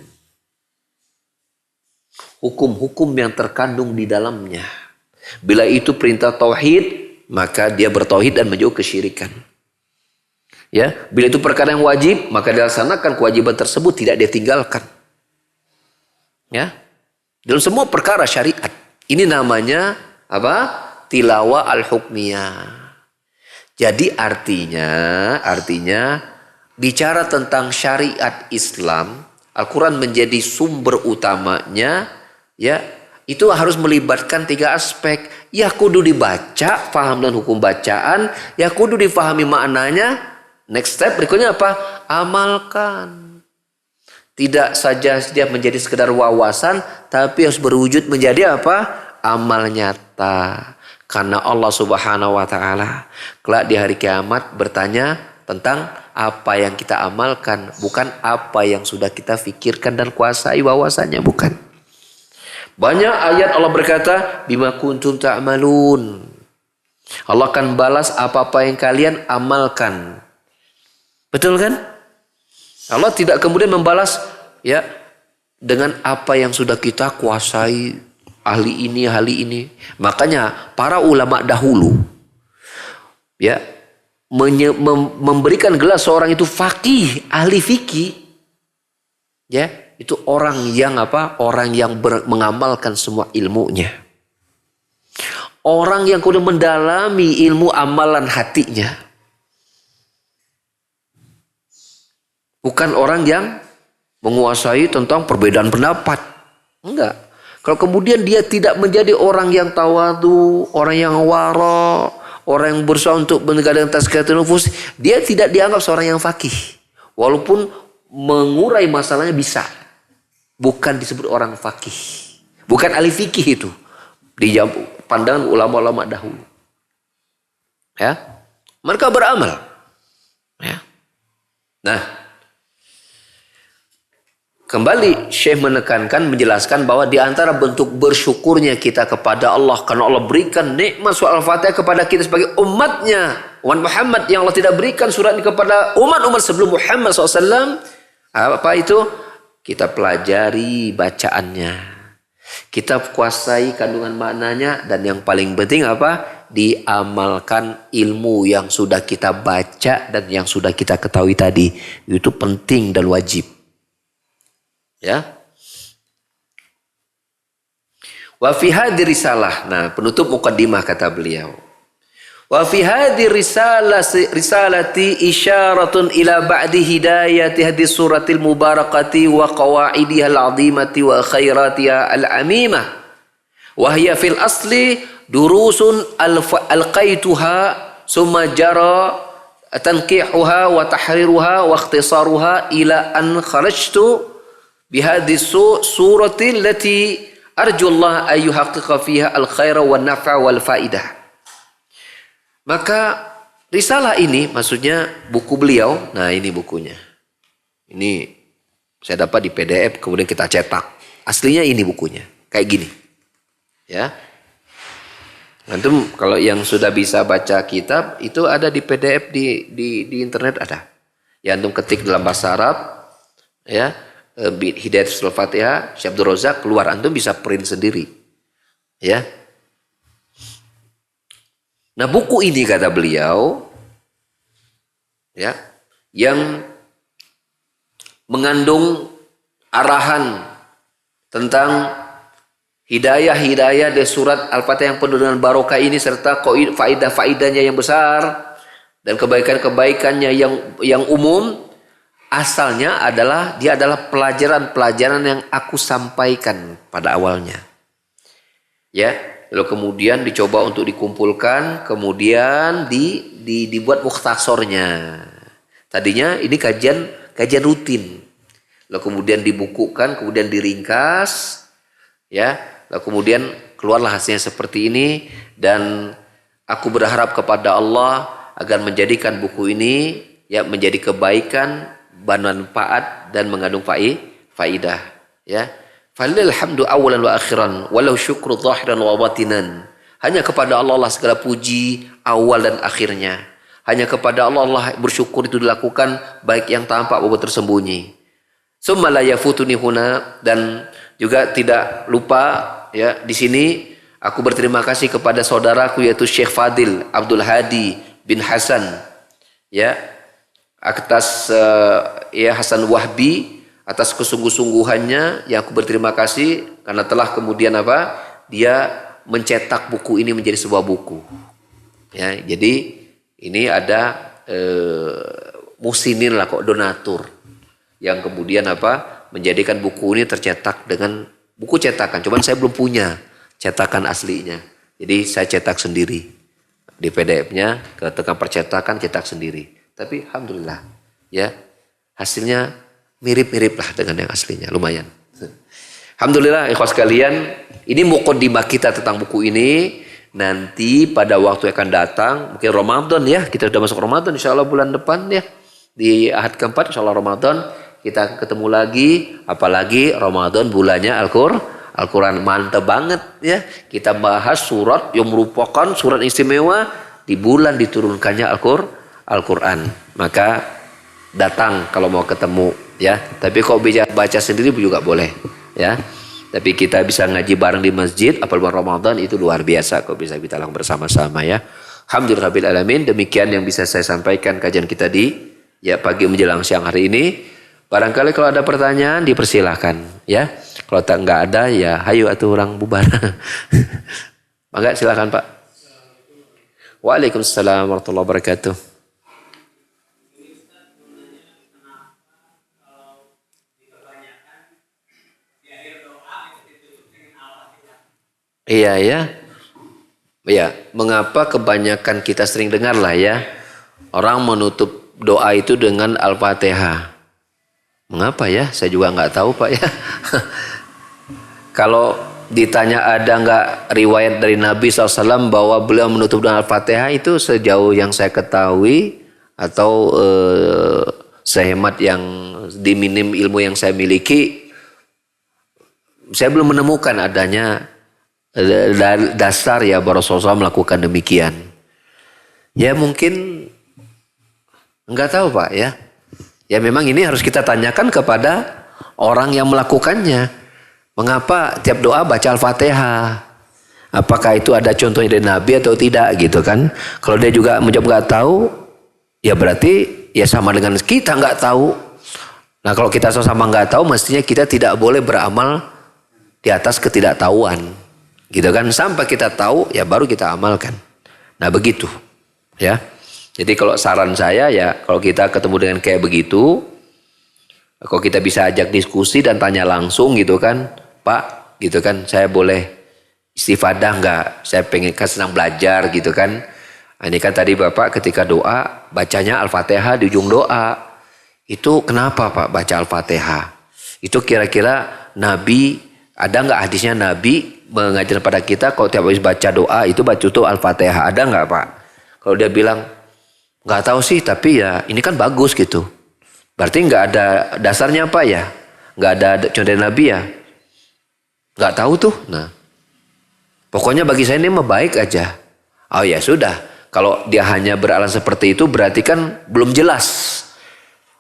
hukum-hukum yang terkandung di dalamnya. Bila itu perintah tauhid, maka dia bertauhid dan menjauh kesyirikan. Ya, bila itu perkara yang wajib, maka dilaksanakan kewajiban tersebut, tidak dia tinggalkan. Ya, dalam semua perkara syariat. Ini namanya apa? Tilawah al-hukmiyah. Jadi artinya bicara tentang syariat Islam, Al-Quran menjadi sumber utamanya, ya, itu harus melibatkan 3 aspek. Ya kudu dibaca, paham dan hukum bacaan, ya kudu difahami maknanya. Next step berikutnya apa? Amalkan. Tidak saja dia menjadi sekedar wawasan, tapi harus berwujud menjadi apa? Amal nyata. Karena Allah Subhanahu wa taala kelak di hari kiamat bertanya tentang apa yang kita amalkan, bukan apa yang sudah kita fikirkan dan kuasai wawasannya, bukan. Banyak ayat Allah berkata, bima kuntum ta'malun. Allah akan balas apa-apa yang kalian amalkan. Betul kan? Allah tidak kemudian membalas ya dengan apa yang sudah kita kuasai, ahli ini. Makanya para ulama dahulu ya memberikan gelar seorang itu faqih, ahli fikih. Ya, itu orang yang apa? Orang yang mengamalkan semua ilmunya. Orang yang kemudian mendalami ilmu amalan hatinya. Bukan orang yang menguasai tentang perbedaan pendapat. Enggak. Kalau kemudian dia tidak menjadi orang yang tawadu, orang yang wara, orang yang berusaha untuk menegakkan tazkiyatun nufus, dia tidak dianggap seorang yang faqih. Walaupun mengurai masalahnya bisa. Bukan disebut orang faqih. Bukan ahli fikih itu. Di pandangan ulama-ulama dahulu. Ya. Mereka beramal. Ya. Nah, kembali Syekh menekankan, menjelaskan bahwa di antara bentuk bersyukurnya kita kepada Allah karena Allah berikan nikmat surah Al-Fatihah kepada kita sebagai umatnya, umat Muhammad, yang Allah tidak berikan surat ini kepada umat-umat sebelum Muhammad SAW. Apa itu? Kita pelajari bacaannya, kita kuasai kandungan maknanya, dan yang paling penting apa? Diamalkan ilmu yang sudah kita baca dan yang sudah kita ketahui tadi. Itu penting dan wajib. Ya. Wa fi hadhi risalah. Nah, penutup muqaddimah kata beliau. Wa fi hadhi risalati isyaratun ila ba'di hidayati hadhihi suratil mubarakati wa qawaidiha al-'azimati wa khairatiha al-'amimah. Wa hiya fil asli durusun alqaituha summa jara tanqihuha wa tahriruha wa ikhtisaruha ila an kharajtu bihadhi surati allati arju Allah an yuhaqqiqa fiha al-khaira wan naf'a wal faidah. Maka risalah ini maksudnya buku beliau. Nah, ini bukunya. Ini saya dapat di PDF kemudian kita cetak. Aslinya ini bukunya. Kayak gini. Ya. Antum kalau yang sudah bisa baca kitab itu ada di PDF di internet ada. Ya, antum ketik dalam bahasa Arab ya. Hidayatul Al-Fatihah, Syekh Abdul Razak, keluar, antum bisa print sendiri. Ya. Nah, buku ini kata beliau ya, yang mengandung arahan tentang hidayah-hidayah dari surat Al-Fatihah yang penuh dengan barokah ini, serta faidah-faidahnya yang besar dan kebaikan-kebaikannya yang umum. Asalnya adalah dia adalah pelajaran-pelajaran yang aku sampaikan pada awalnya. Ya, lalu kemudian dicoba untuk dikumpulkan, kemudian dibuat mukhtasornya. Tadinya ini kajian rutin. Lalu kemudian dibukukan, kemudian diringkas, ya. Lalu kemudian keluarlah hasilnya seperti ini, dan aku berharap kepada Allah agar menjadikan buku ini ya menjadi kebaikan, bermanfaat dan mengandung faidah, ya. Falillahil hamdu awalan wa akhiran walau syukru zahiran wa batinan. Hanya kepada Allah segala puji awal dan akhirnya. Hanya kepada Allah bersyukur itu dilakukan baik yang tampak maupun tersembunyi. Summa la yafutuni huna, dan juga tidak lupa ya di sini aku berterima kasih kepada saudaraku yaitu Syekh Fadil Abdul Hadi bin Hasan ya, atas ya Hasan Wahbi atas kesungguh-sungguhannya, yang aku berterima kasih karena telah kemudian apa? Dia mencetak buku ini menjadi sebuah buku. Ya, jadi ini ada musinin lah kok, donatur yang kemudian apa? Menjadikan buku ini tercetak dengan buku cetakan. Cuman saya belum punya cetakan aslinya. Jadi saya cetak sendiri. Di PDF-nya ketika percetakan cetak sendiri. Tapi alhamdulillah ya hasilnya mirip-mirip lah dengan yang aslinya, lumayan. Alhamdulillah ikhwas sekalian, ini muqaddimah kita tentang buku ini. Nanti pada waktu yang akan datang, mungkin Ramadan ya, kita sudah masuk Ramadan insyaallah bulan depan ya. Di ahad keempat insyaallah Ramadan kita ketemu lagi, apalagi Ramadan bulannya Al-Quran, mantap banget ya. Kita bahas surat yang merupakan surat istimewa di bulan diturunkannya Al-Quran. Maka datang kalau mau ketemu ya. Tapi kalau baca sendiri juga boleh ya. Tapi kita bisa ngaji bareng di masjid, apalagi bulan Ramadan itu luar biasa kok bisa kita lakukan bersama-sama ya. Alhamdulillahirabbil alamin. Demikian yang bisa saya sampaikan kajian kita di pagi menjelang siang hari ini. Barangkali kalau ada pertanyaan dipersilahkan ya. Kalau nggak ada ya hayu atuh orang bubar. Maka silakan Pak. Waalaikumsalam warahmatullahi wabarakatuh. Iya ya. Ya, mengapa kebanyakan kita sering dengar lah ya. Orang menutup doa itu dengan Al-Fatihah. Mengapa ya? Saya juga nggak tahu Pak ya. Kalau ditanya ada nggak riwayat dari Nabi SAW bahwa beliau menutup dengan Al-Fatihah, itu sejauh yang saya ketahui atau sehemat yang diminim ilmu yang saya miliki, saya belum menemukan adanya dasar ya bahwa Rasulullah melakukan demikian. Ya mungkin nggak tahu Pak ya. Ya memang ini harus kita tanyakan kepada orang yang melakukannya. Mengapa tiap doa baca Al-Fatihah? Apakah itu ada contohnya dari Nabi atau tidak gitu kan? Kalau dia juga menjawab nggak tahu, ya berarti ya sama dengan kita nggak tahu. Nah kalau kita sama nggak tahu, mestinya kita tidak boleh beramal di atas ketidaktahuan, gitu kan? Sampai kita tahu, ya baru kita amalkan. Nah begitu, ya. Jadi kalau saran saya ya, kalau kita ketemu dengan kayak begitu, kalau kita bisa ajak diskusi dan tanya langsung gitu kan, Pak, gitu kan, saya boleh istifadah nggak? Saya pengen senang belajar gitu kan. Nah, ini kan tadi Bapak ketika doa bacanya Al-Fatihah di ujung doa. Itu kenapa Pak baca Al-Fatihah? Itu kira-kira Nabi, ada nggak hadisnya Nabi mengajar pada kita kalau tiap habis baca doa itu baca itu Al-Fatihah? Ada nggak Pak? Kalau dia bilang nggak tahu sih, tapi ya ini kan bagus gitu. Berarti nggak ada dasarnya apa ya? Nggak ada contoh Nabi ya? Nggak tahu tuh. Nah, pokoknya bagi saya ini mah baik aja. Oh ya sudah. Kalau dia hanya beralasan seperti itu berarti kan belum jelas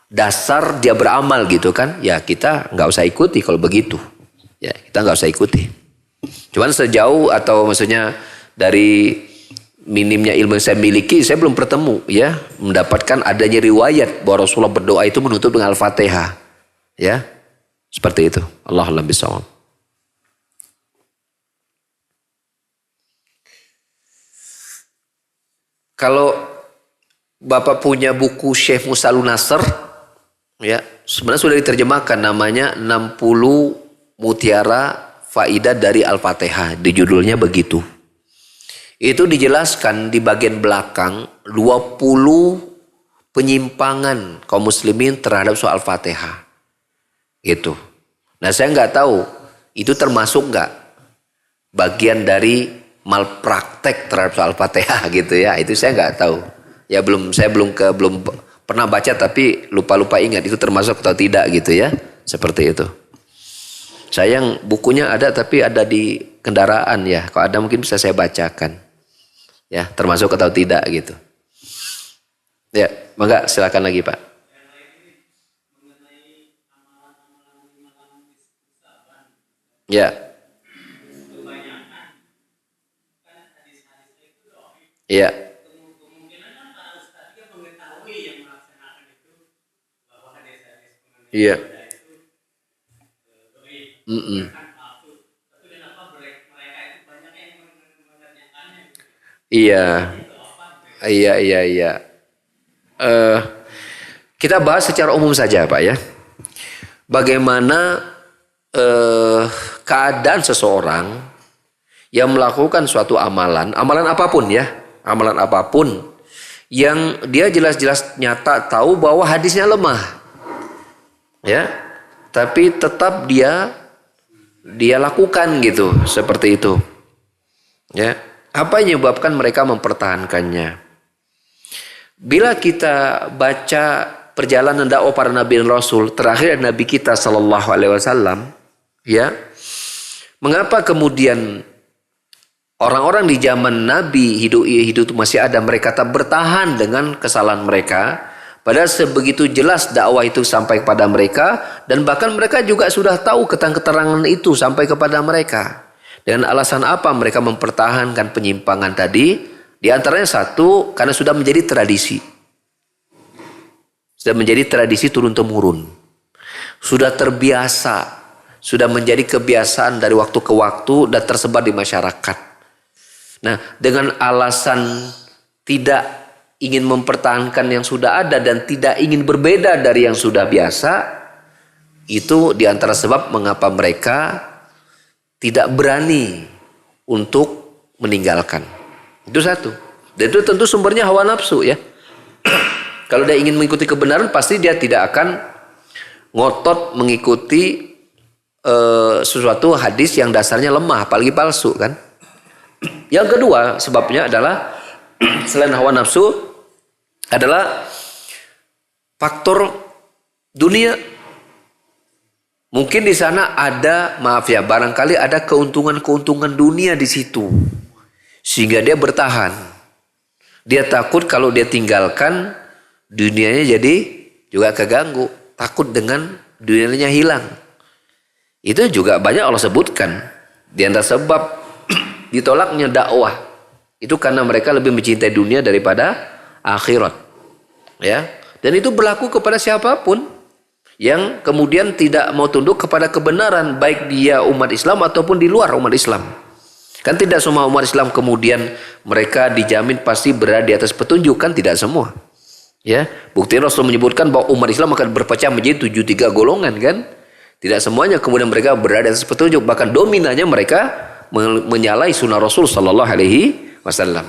dasar dia beramal gitu kan? Ya kita nggak usah ikuti kalau begitu. Ya kita nggak usah ikuti. Cuman sejauh atau maksudnya dari minimnya ilmu yang saya miliki, saya belum bertemu ya mendapatkan adanya riwayat bahwa Rasulullah berdoa itu menutup dengan Al-Fatihah. Ya. Seperti itu. Allahu a'lam bishawab. Kalau Bapak punya buku Syekh Musa Al-Nasr, ya, sebenarnya sudah diterjemahkan, namanya 60 Mutiara Faidah dari Al-Fatihah, di judulnya begitu. Itu dijelaskan di bagian belakang 20 penyimpangan kaum muslimin terhadap soal Fatihah. Gitu. Nah saya nggak tahu itu termasuk nggak bagian dari malpraktek terhadap soal Fatihah gitu ya. Itu saya nggak tahu. Ya saya belum pernah baca tapi lupa ingat itu termasuk atau tidak gitu ya. Seperti itu. Sayang bukunya ada tapi ada di kendaraan ya. Kalau ada mungkin bisa saya bacakan. Ya, termasuk atau tidak gitu. Ya, maka silakan lagi Pak. Ya. Ya. Iya. Iya. Iya. Kita bahas secara umum saja Pak ya. Bagaimana keadaan seseorang yang melakukan suatu amalan apapun ya, amalan apapun yang dia jelas-jelas nyata tahu bahwa hadisnya lemah, ya, tapi tetap dia lakukan gitu, seperti itu, ya. Apa yang menyebabkan mereka mempertahankannya? Bila kita baca perjalanan dakwah para nabi dan rasul, terakhir nabi kita sallallahu alaihi wasallam, ya. Mengapa kemudian orang-orang di zaman Nabi hidup masih ada, mereka tak bertahan dengan kesalahan mereka, Padahal sebegitu jelas dakwah itu sampai kepada mereka, dan bahkan mereka juga sudah tahu keterangan itu sampai kepada mereka. Dengan alasan apa mereka mempertahankan penyimpangan tadi? Di antaranya satu, karena sudah menjadi tradisi. Sudah menjadi tradisi turun-temurun. Sudah terbiasa, sudah menjadi kebiasaan dari waktu ke waktu dan tersebar di masyarakat. Nah, dengan alasan tidak ingin mempertahankan yang sudah ada dan tidak ingin berbeda dari yang sudah biasa, itu diantara sebab mengapa mereka tidak berani untuk meninggalkan. Itu satu. Dan itu tentu sumbernya hawa nafsu ya. Kalau dia ingin mengikuti kebenaran, pasti dia tidak akan ngotot mengikuti sesuatu hadis yang dasarnya lemah, apalagi palsu kan. Yang kedua sebabnya adalah selain hawa nafsu adalah faktor dunia. Mungkin di sana ada, maaf ya, barangkali ada keuntungan-keuntungan dunia di situ. Sehingga dia bertahan. Dia takut kalau dia tinggalkan, dunianya jadi juga keganggu. Takut dengan dunianya hilang. Itu juga banyak Allah sebutkan. Di antara sebab ditolaknya dakwah itu karena mereka lebih mencintai dunia daripada akhirat, ya. Dan itu berlaku kepada siapapun yang kemudian tidak mau tunduk kepada kebenaran, baik dia umat Islam ataupun di luar umat Islam. Kan tidak semua umat Islam kemudian mereka dijamin pasti berada di atas petunjuk, kan tidak semua. Ya, bukti Rasul menyebutkan bahwa umat Islam akan berpecah menjadi 73 golongan kan. Tidak semuanya kemudian mereka berada di atas petunjuk, bahkan dominannya mereka menyalahi sunnah Rasul sallallahu alaihi wasallam.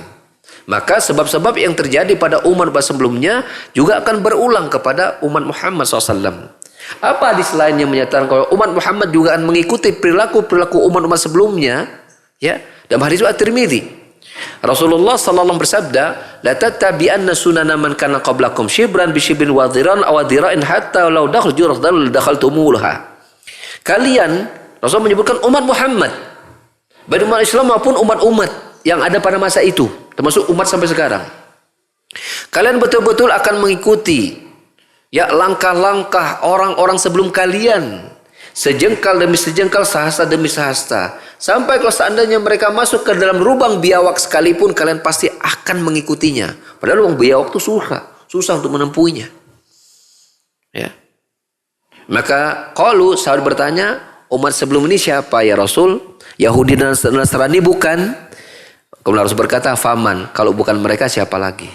Maka sebab-sebab yang terjadi pada umat sebelumnya juga akan berulang kepada umat Muhammad SAW. Apa hadis lain yang menyatakan kalau umat Muhammad juga akan mengikuti perilaku-perilaku umat-umat sebelumnya? Ya, dalam hadis At-Tirmidzi, Rasulullah SAW bersabda, "La tattabi'anna sunana man kana qablakum shibran bi shibrin wa dhiran aw dhira'in hatta law dakhaltumulha." Kalian, Rasul menyebutkan umat Muhammad, baik umat Islam maupun umat-umat yang ada pada masa itu, termasuk umat sampai sekarang. Kalian betul-betul akan mengikuti ya langkah-langkah orang-orang sebelum kalian, sejengkal demi sejengkal, sehasta demi sehasta, sampai kalau seandainya mereka masuk ke dalam lubang biawak sekalipun, kalian pasti akan mengikutinya. Padahal lubang biawak itu susah untuk menempuhnya. Ya. Maka qalu, sahabat bertanya, umat sebelum ini siapa ya Rasul? Yahudi dan Nasrani bukan? Kemudian harus berkata, faman, kalau bukan mereka siapa lagi?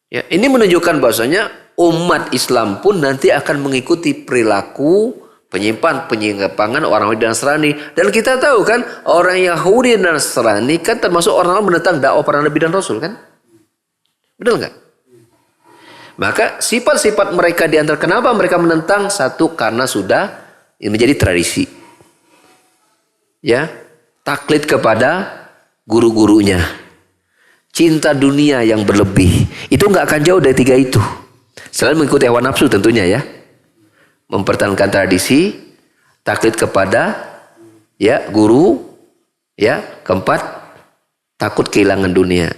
Ya, ini menunjukkan bahwasanya umat Islam pun nanti akan mengikuti perilaku penyimpangan orang Yahudi dan Nasrani. Dan kita tahu kan, orang Yahudi dan Nasrani kan termasuk orang-orang menentang dakwah para nabi dan rasul kan? Betul nggak? Maka sifat-sifat mereka di antara kenapa mereka menentang, satu karena sudah menjadi tradisi. Ya, taklid kepada guru-gurunya, cinta dunia yang berlebih, itu nggak akan jauh dari tiga itu. Selain mengikuti hawa nafsu tentunya ya, mempertahankan tradisi, taklid kepada ya guru, ya keempat takut kehilangan dunia.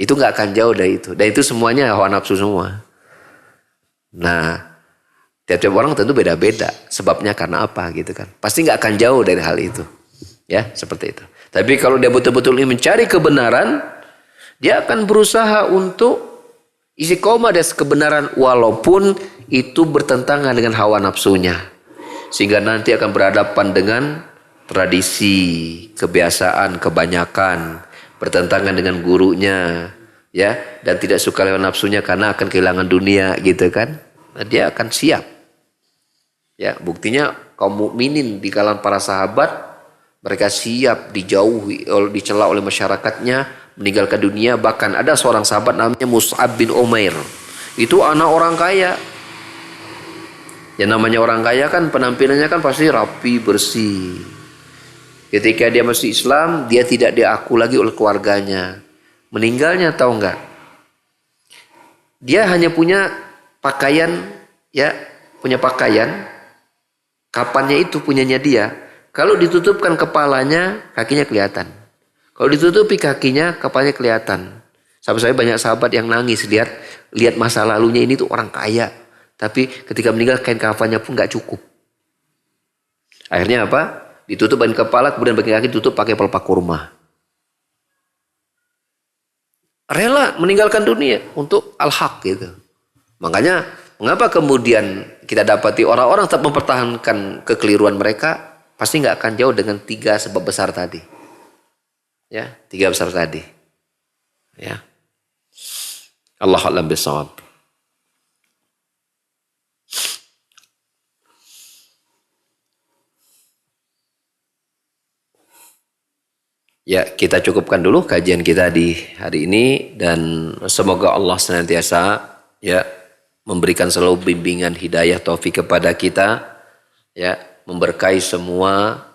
Itu nggak akan jauh dari itu. Dan itu semuanya hawa nafsu semua. Nah, tiap-tiap orang tentu beda-beda. Sebabnya karena apa gitu kan. Pasti nggak akan jauh dari hal itu. Ya, seperti itu. Tapi kalau dia betul-betul ingin mencari kebenaran, dia akan berusaha untuk istiqomah dari kebenaran walaupun itu bertentangan dengan hawa nafsunya. Sehingga nanti akan berhadapan dengan tradisi, kebiasaan, kebanyakan, bertentangan dengan gurunya, ya, dan tidak suka lewat nafsunya karena akan kehilangan dunia gitu kan. Nah, dia akan siap. Ya, buktinya kaum mukminin di kalangan para sahabat, mereka siap dijauhi, dicela oleh masyarakatnya, meninggalkan dunia. Bahkan ada seorang sahabat namanya Mus'ab bin Umair. Itu anak orang kaya. Yang namanya orang kaya kan penampilannya kan pasti rapi, bersih. Ketika dia masuk Islam, dia tidak diaku lagi oleh keluarganya. Meninggalnya tahu enggak? Dia hanya punya pakaian, ya, punya pakaian. Kapannya itu punyanya dia. Kalau ditutupkan kepalanya, kakinya kelihatan. Kalau ditutupi kakinya, kepalanya kelihatan. Sampai saya banyak sahabat yang nangis lihat masa lalunya ini tuh orang kaya. Tapi ketika meninggal kain kafannya pun nggak cukup. Akhirnya apa? Ditutup bagian kepala, kemudian bagian kaki ditutup pakai pelepah kurma. Rela meninggalkan dunia untuk al-haq gitu. Makanya mengapa kemudian kita dapati orang-orang tetap mempertahankan kekeliruan mereka, pasti nggak akan jauh dengan 3 sebab besar tadi. Ya, 3 besar tadi. Ya. Allah a'lam bishawab. Ya, kita cukupkan dulu kajian kita di hari ini dan semoga Allah senantiasa ya memberikan selalu bimbingan hidayah taufik kepada kita, ya, memberkahi semua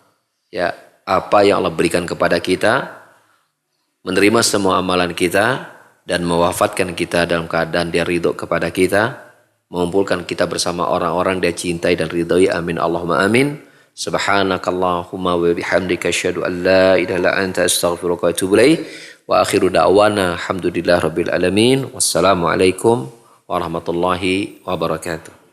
ya apa yang Allah berikan kepada kita, menerima semua amalan kita dan mewafatkan kita dalam keadaan Dia ridho kepada kita, mengumpulkan kita bersama orang-orang Dia cintai dan ridhoi. Amin Allahumma amin. Subhanakallahumma wa bihamdika asyhadu an la ilaha illa anta astaghfiruka wa atubu ilaik. Wa akhiru da'wana alhamdulillahi rabbil alamin. Wassalamualaikum warahmatullahi wabarakatuh.